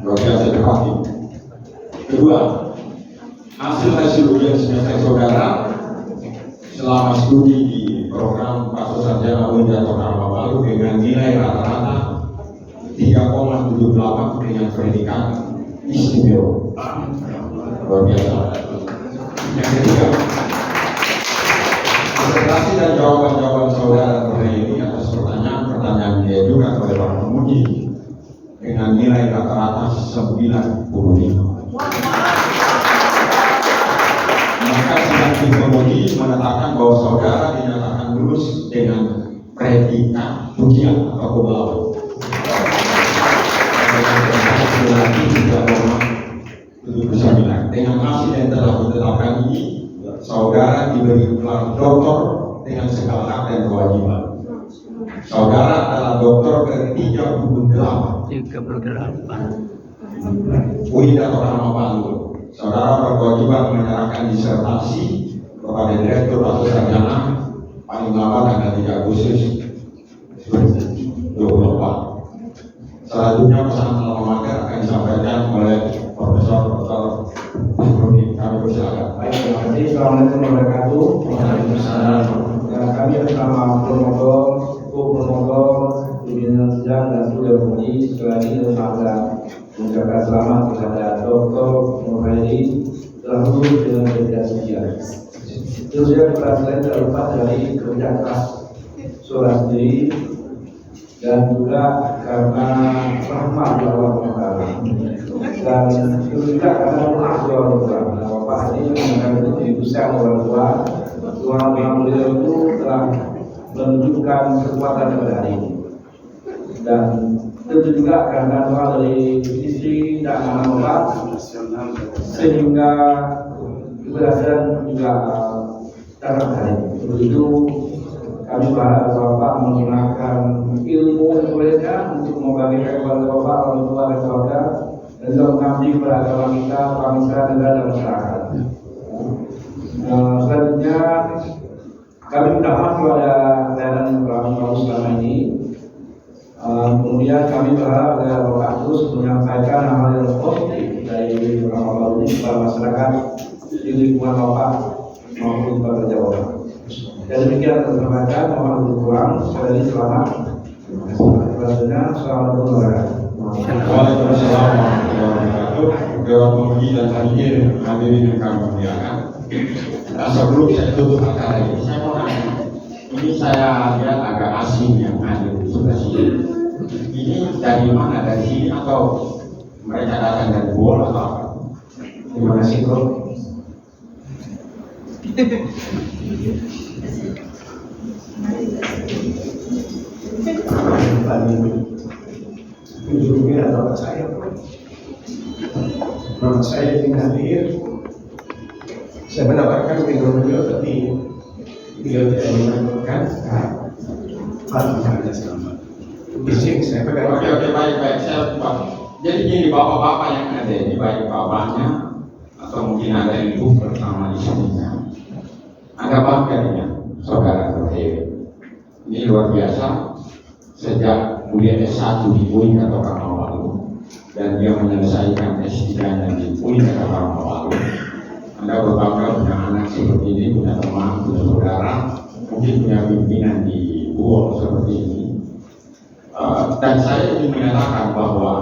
Luar biasa cepat ini. Kedua, hasil ujian semester saudara selama studi di program Pasca Sarjana UIN Jatuh Karma Baru dengan nilai rata-rata 3,78 dengan predikat istimewa. Luar biasa. Yang ketiga, presentasi dan jawaban-jawaban saudara hari ini atas pertanyaan dia juga oleh para pemuji dengan nilai rata-rata 95. Maka sidang Hakim Penguji menetapkan bahwa saudara dinyatakan lulus dengan predikat ujian atau cum laude. Dengan hasil yang telah ditetapkan ini, saudara diberi gelar doktor dengan segala hak dan kewajiban. Saudara adalah doktor ke-38 UI Dato' Karama Palu. Saudara berkewajiban menyerahkan disertasi kepada Direktur atau Sarjana paling lambat tanggal 3 Agustus 2024. Selanjutnya pesan alma mater akan disampaikan oleh Profesor Dr. Musrudi. Kami persilakan. Baik, terima kasih. Assalamualaikum warahmatullahi wabarakatuh. Waalaikumsalam. Kami bersama promotor, co-promotor, pimpinan sidang dan seluruh penguji sekali lagi saya mengucapkan selamat kepada Dr. Nurhairi telah lulus dengan predikat ujian. Tentu saja keberhasilan terlepas dari kerja keras saudara sendiri dan juga karena rahmat Allah Taala dan juga karena doa orang tua. Bapak ini mengenai kehidupan orang tua. Tuhan beliau itu telah menunjukkan kekuatan pada hari ini. Dan tentu juga karena doa dari istri dan anak-anak sehingga keberhasilan juga tercapai hari ini. Untuk itu kami berharap Bapak menggunakan ilmu mereka untuk membagikan kepada Bapak, orang tua dan keluarga dan juga mengabdi kepada agama kita, bangsa, negara dan masyarakat. Selanjutnya kami minta maaf kepada layanan yang kami bagus selama ini. Kemudian kami berharap agar Bapak terus menyampaikan hal yang positif dari Karama Palu ini kepada masyarakat di lingkungan Bapak maupun kepada Jawa. Dan demikian terima mohon berkurang. Sekali lagi selamat. Selanjutnya assalamualaikum warahmatullahi wabarakatuh. Waalaikumsalam warahmatullahi wabarakatuh. Dewan Penguji dan hadirin yang kami muliakan. Sebelum saya tutup acara ini, saya mau nanya. Ini saya lihat agak asing yang hadir di sebelah sini. Ini dari mana? Dari sini atau mereka datang dari bola atau apa? Terima kasih, Bro. Kunjungi atau saya, nama saya ingin hadir. Saya menawarkan beliau tapi beliau tidak menanyakan. Alhamdulillah selamat. Bising saya pegang. Oke, baik. Saya jadi gini, bapak-bapak yang ada ini, baik bapaknya atau mungkin ada ibu bersama di sini. Ada bangkainya, saudara Nurhairi. Ini luar biasa. Sejak kuliah S1 di UI Dato' Karama Palu dan dia menyelesaikan S3-nya di UI Dato' Karama Palu. Anda berbangga punya anak seperti ini, punya teman, punya saudara, mungkin punya pimpinan di UOL seperti ini. Dan saya ingin menyatakan bahwa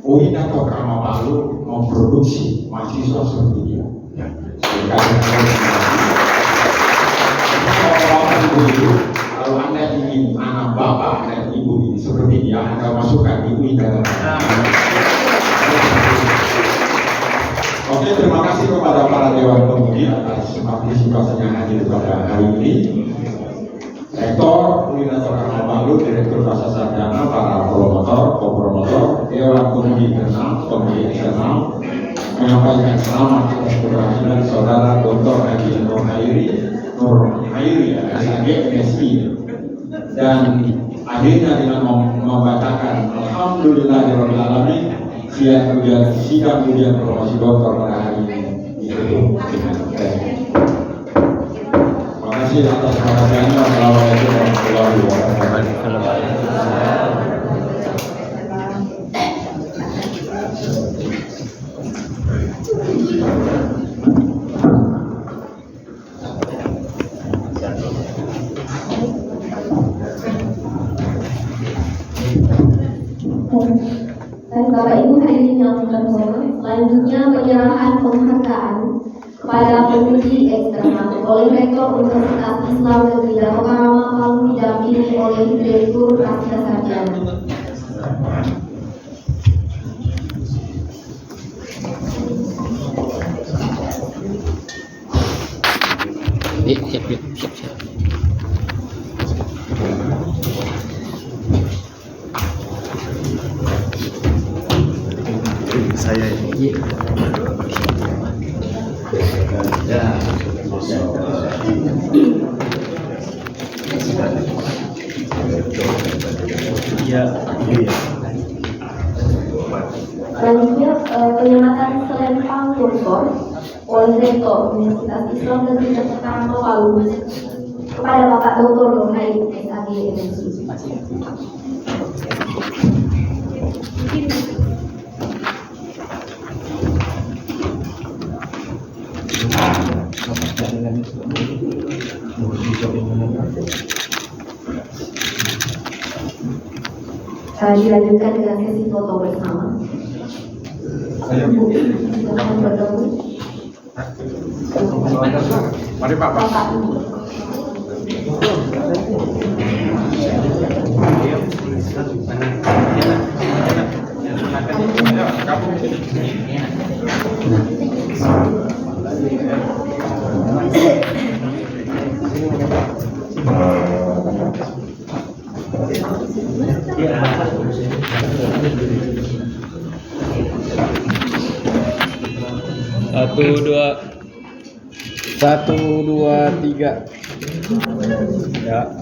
UI Dato' Karama Palu memproduksi mahasiswa seperti dia. Kalau Anda ingin anak bapak dan ibu ini seperti dia, Anda masukkan di UI Dato' Karama Palu. Oke, terima kasih kepada para Dewan Penguji atas partisipasinya hadir pada hari ini. Rektor UI Dato' Karama Palu, Direktur Pasar Sarjana, para promotor, co-promotor, Dewan Penguji Internal, Penguji Eksternal, menyampaikan selamat atas keberhasilan saudara Dr. Haji Nurhairi, SAG, MSI, dan akhirnya dengan membacakan Alhamdulillahirabbil alamin sidang ujian promosi doktor pada hari ini. Terima kasih atas perhatiannya. Wassalamualaikum warahmatullahi wabarakatuh. Dan Bapak Ibu hadirin yang terhormat, selanjutnya penyerahan penghargaan kepada penguji eksternal oleh Rektor Universitas Islam Negeri Dato' Karama Palu didampingi oleh Direktur Pasca Sarjana. Siap. Saya ini. Selanjutnya penyematan selempang kursor oleh Rektor Universitas Islam Negeri Jakarta Palu kepada Bapak Dr. Nur Hairi SAG MSc. Dilanjutkan dengan sesi foto bersama. Silakan bergabung. Mari Pak. Bapak. Satu, dua, tiga. Ya.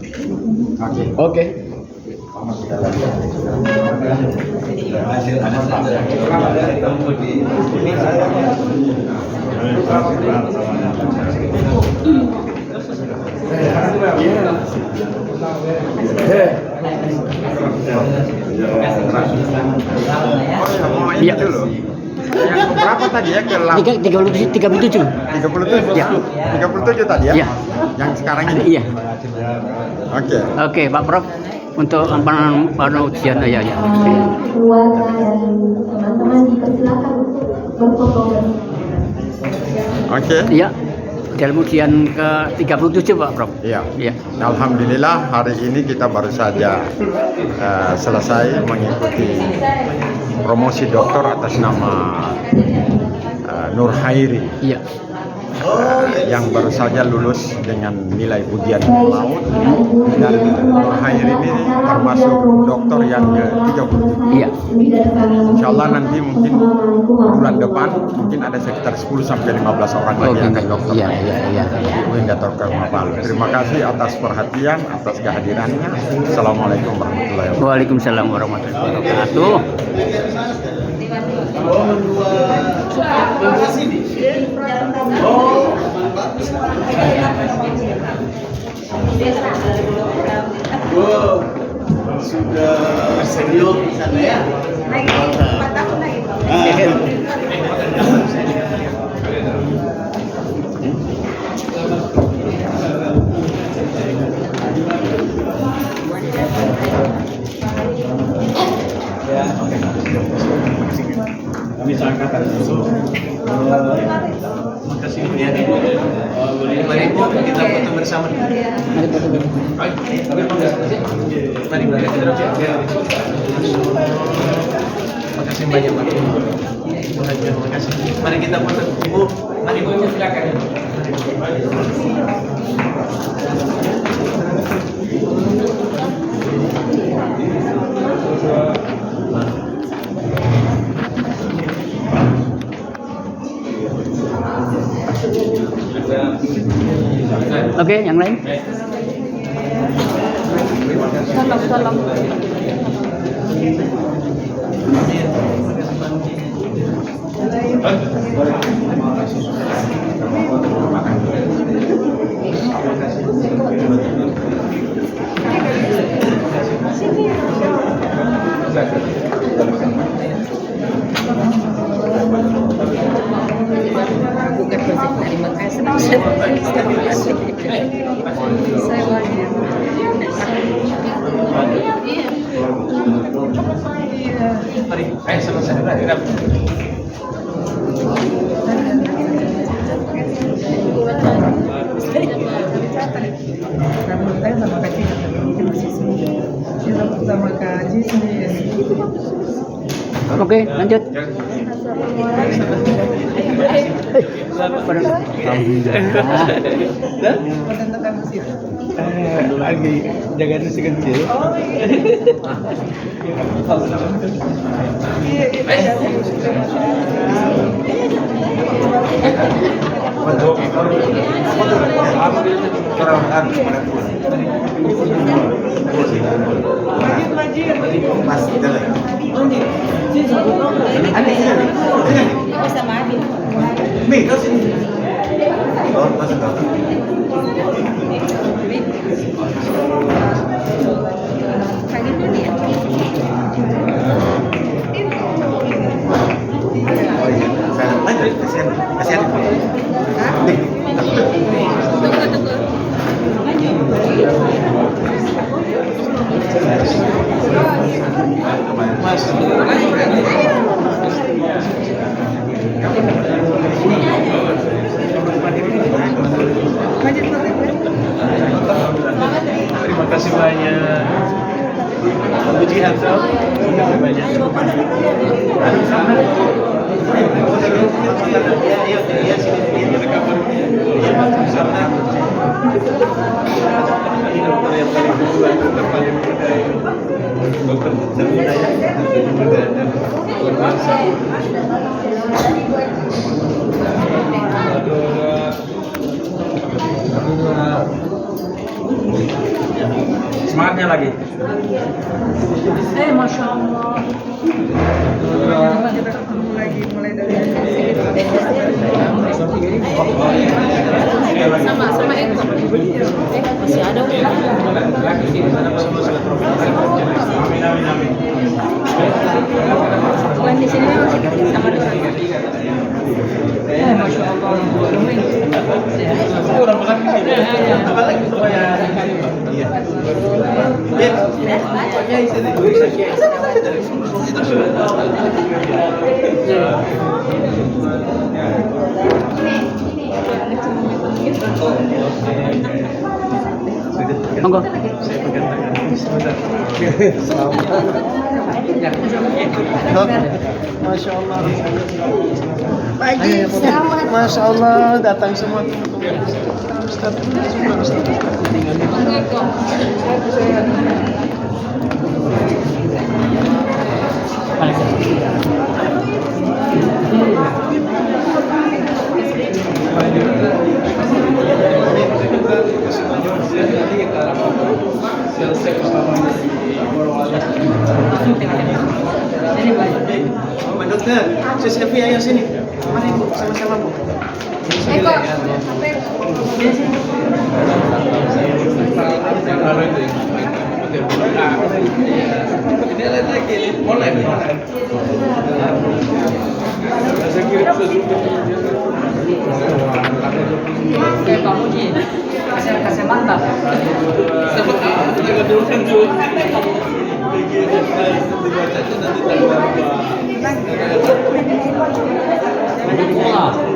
Oke. Iya dulu. Yang berapa tadi ya? 37. 37 Ya. 37 tadi ya? Iya. Yang sekarang ini? Iya. Oke, Pak Prof, untuk ujian ya. Keluarga dan teman-teman dipersilakan untuk berfoto bersama. Oke. Iya. Dalam ujian ke-37 Pak Prof. Iya. Iya. Alhamdulillah hari ini kita baru saja selesai mengikuti promosi doktor atas nama Nur Hairi. Iya. Yang baru saja lulus dengan nilai ujian laut, dan Nur Hairi ini termasuk dokter yang ke-37. Iya. Insya Allah nanti mungkin bulan depan mungkin ada sekitar 10 sampai 15 orang lagi yang akan dokter. Iya. Di UIN Dato' Palu. Terima kasih atas perhatian, atas kehadirannya. Assalamualaikum warahmatullahi wabarakatuh. Waalaikumsalam warahmatullahi wabarakatuh. Wow, sudah senior di sana ya? Lagi 4 tahun lagi. Kami seangkatan. Makasih ya. Mari kita foto bersama. Mari makasih banyak Pak. Terima kasih. Mari kita foto. Ibu, mari Bu, silakan. Oke, yang lain? Tolong. Mari, ayo sama-sama. Sama kaji sendiri. Oke, lanjut. Lagi jaga si kecil. Sama Adin. Kali itu dia. Terima kasih banyak. Puji Hansel. Terima kasih banyak. Dokter Jamila ya, luar biasa. Semangatnya lagi. Masya Allah. Kita ketemu lagi mulai dari sama Eko. Masih ada Bukan di sini masih sama dengan Masya Allah. Orang lagi sini. Apa lagi supaya Monggo. Masya Allah. Masya Allah, datang semua teman-teman. Pak Dokter, Sis Evi ayo sini. Mari Bu, sama-sama Bu. Eko. Pak Muji, kasih mantap.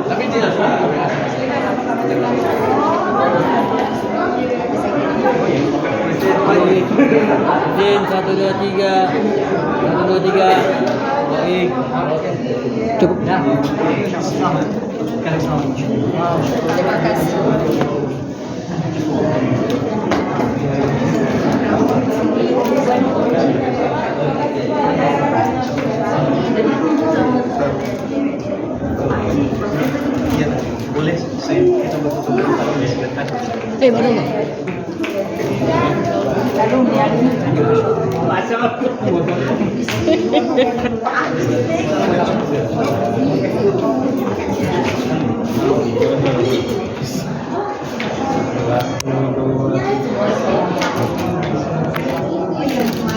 Tapi tidak Jin 1 2 3 1 2 3. Cukup. ya. Terima kasih. Iya, boleh saya kita betul-betul di sebentar. Betul.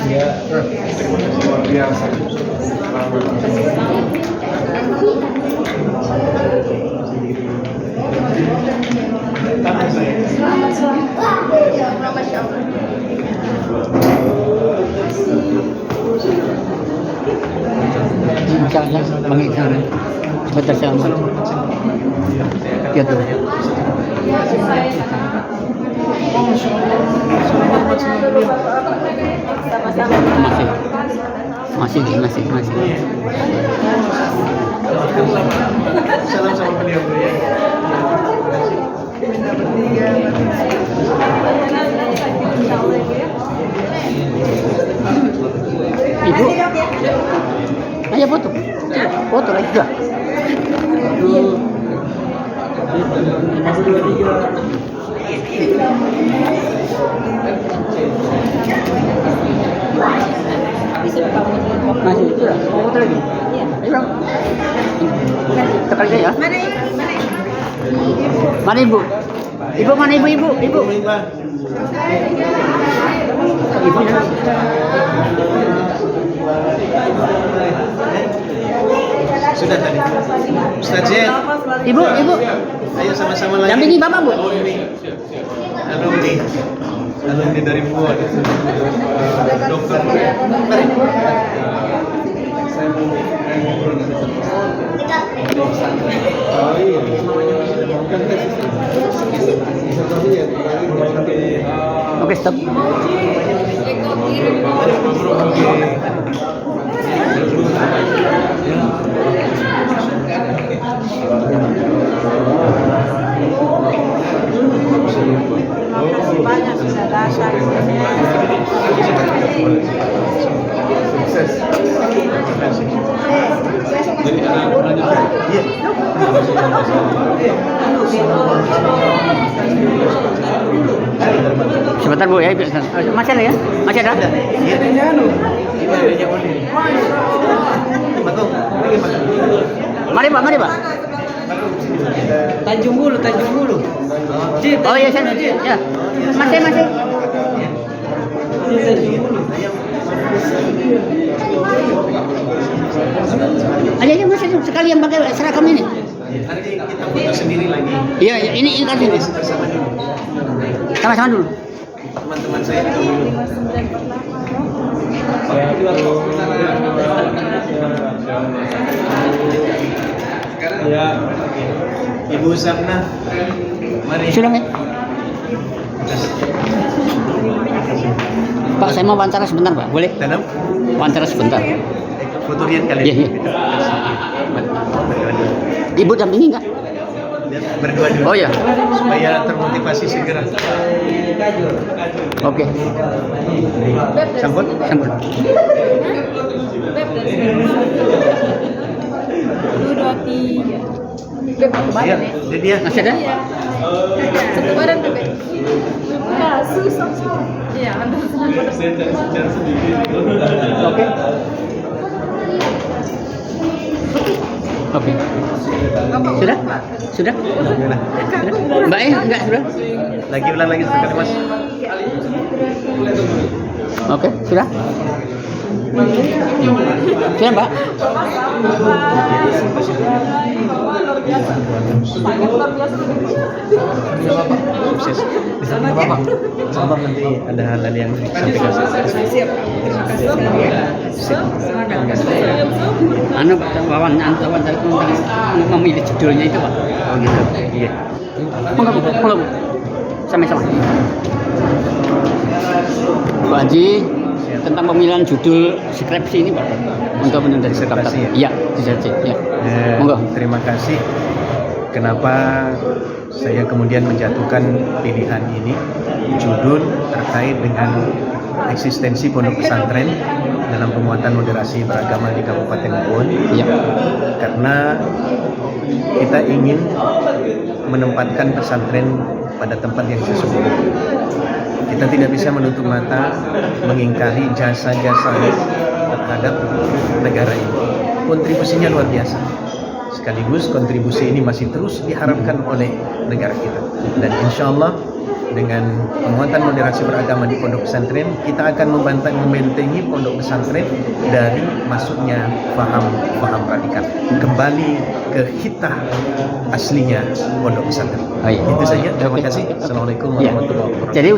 Ya, luar biasa. Insyaallah mengikhlas sebentar sama. Gitu. Sama-sama. Terima kasih. Masih. Salam sama beliau. Ibu, ayo foto. Foto lagi juga. Masih sudah. Mau foto lagi? Iya. Ayo. Sekali ya. Mana ibu? Ibu mana ibu? Ibu. Sudah tadi. Ustaz Jen. Ibu. Ayo sama-sama lagi. Dampingi Bapak, Bu. Alumni dari MUA. Dokter. Saya mau ngobrol nanti. Oh iya. Oke, stop. Banyak bisa datang. Sukses. Jadi Sebentar Bu ya, masih ada ya? Masih ada? Mari Pak. Tanjung Bulu. Oh iya, saya. Ya. Masih. Ayo masih sekali yang pakai seragam ini. nanti kita foto sendiri lagi. Iya, ini kan ini. Sama-sama dulu. Teman-teman saya itu dulu. Ya, Ibu Samna, mari. Sudah nih. Pak, saya mau wawancara sebentar, Pak. Boleh? Tanam? Wawancara sebentar. Foto Rian kali. Iya. Ibu dampingi enggak? Berdua dulu. Oh ya. Supaya termotivasi segera. Oke. Sampun? Sampun. 2, 2, 3. Beb, aku Iya, badan ya. jadi dia. Masih ada? Satu badan tuh, Beb. Ya, susah. Iya, ambil senang badan. Oke. Oke. Sudah? Sudah? Mbak enggak sudah? Lagi ulang lagi sekali, Mas. Oke, sudah? Sudah, Mbak? Sukses. Bapak. Bapak nanti ada hal-hal yang disampaikan. Siap. Terima kasih sekali. Anu Pak, wawancara tentang memilih judulnya itu Pak. Oh gitu. Iya. Monggo. Sama-sama. Pak Haji, tentang pemilihan judul skripsi ini Pak, untuk menunda Disertasi ya? Iya, disertasi. Ya. Monggo. Terima kasih. Kenapa saya kemudian menjatuhkan pilihan ini, judul terkait dengan eksistensi pondok pesantren dalam penguatan moderasi beragama di Kabupaten Ubon. Iya. Karena kita ingin menempatkan pesantren pada tempat yang sesungguhnya. Kita tidak bisa menutup mata mengingkari jasa-jasa terhadap negara ini. Kontribusinya luar biasa. Sekaligus kontribusi ini masih terus diharapkan oleh negara kita. Dan insya Allah dengan penguatan moderasi beragama di pondok pesantren, kita akan membentengi pondok pesantren dari masuknya paham radikal, kembali ke hitah aslinya pondok pesantren. Itu saja. Terima kasih. Assalamualaikum warahmatullahi wabarakatuh. Jadi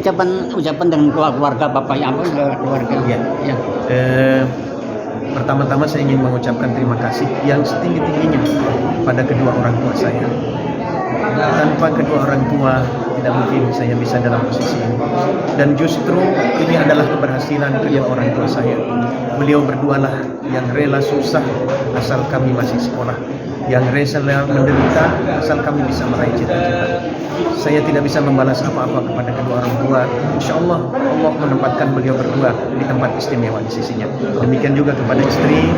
ucapan dengan keluarga Bapak yang keluarga. Ya. Pertama-tama saya ingin mengucapkan terima kasih yang setinggi-tingginya pada kedua orang tua saya Tanpa kedua orang tua tidak mungkin saya bisa dalam posisi ini. Dan justru ini adalah keberhasilan kedua orang tua saya. Beliau berdualah yang rela susah asal kami masih sekolah, yang rela menderita asal kami bisa meraih cita-cita. Saya tidak bisa membalas apa-apa kepada kedua orang tua. Insya Allah Allah menempatkan beliau berdua di tempat istimewa di sisinya. Demikian juga kepada istri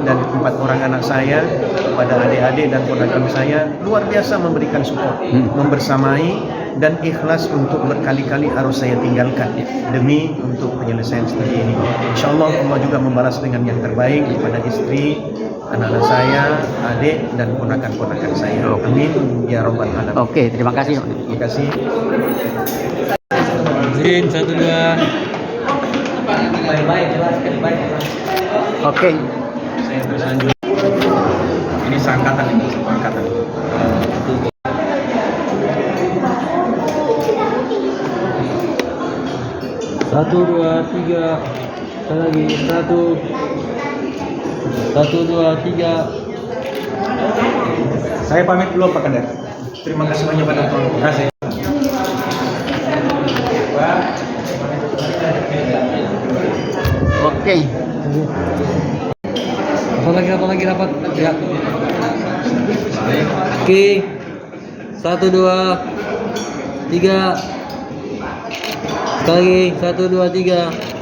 dan 4 orang anak saya, kepada adik-adik dan ponakan saya, luar biasa memberikan support, membersamai dan ikhlas untuk berkali-kali harus saya tinggalkan demi untuk penyelesaian seperti ini. Insya Allah Allah juga membalas dengan yang terbaik kepada istri, anak-anak saya, adik dan ponakan-ponakan saya. Amin ya rabbal alamin. Oke, terima kasih. Terima kasih. Izin 1 2. Baik-baik, jelaskan baik. Oke. Saya terus lanjut. Ini seangkatan ini, seangkatan. 1 2 3. Sekali lagi 1 2 3. Saya pamit dulu Pak Kadar. Terima kasih banyak Pak Dokter. Terima kasih. Oke. Apa lagi rapat? Ya. Oke. 1 2 3. Sekali lagi 1 2 3.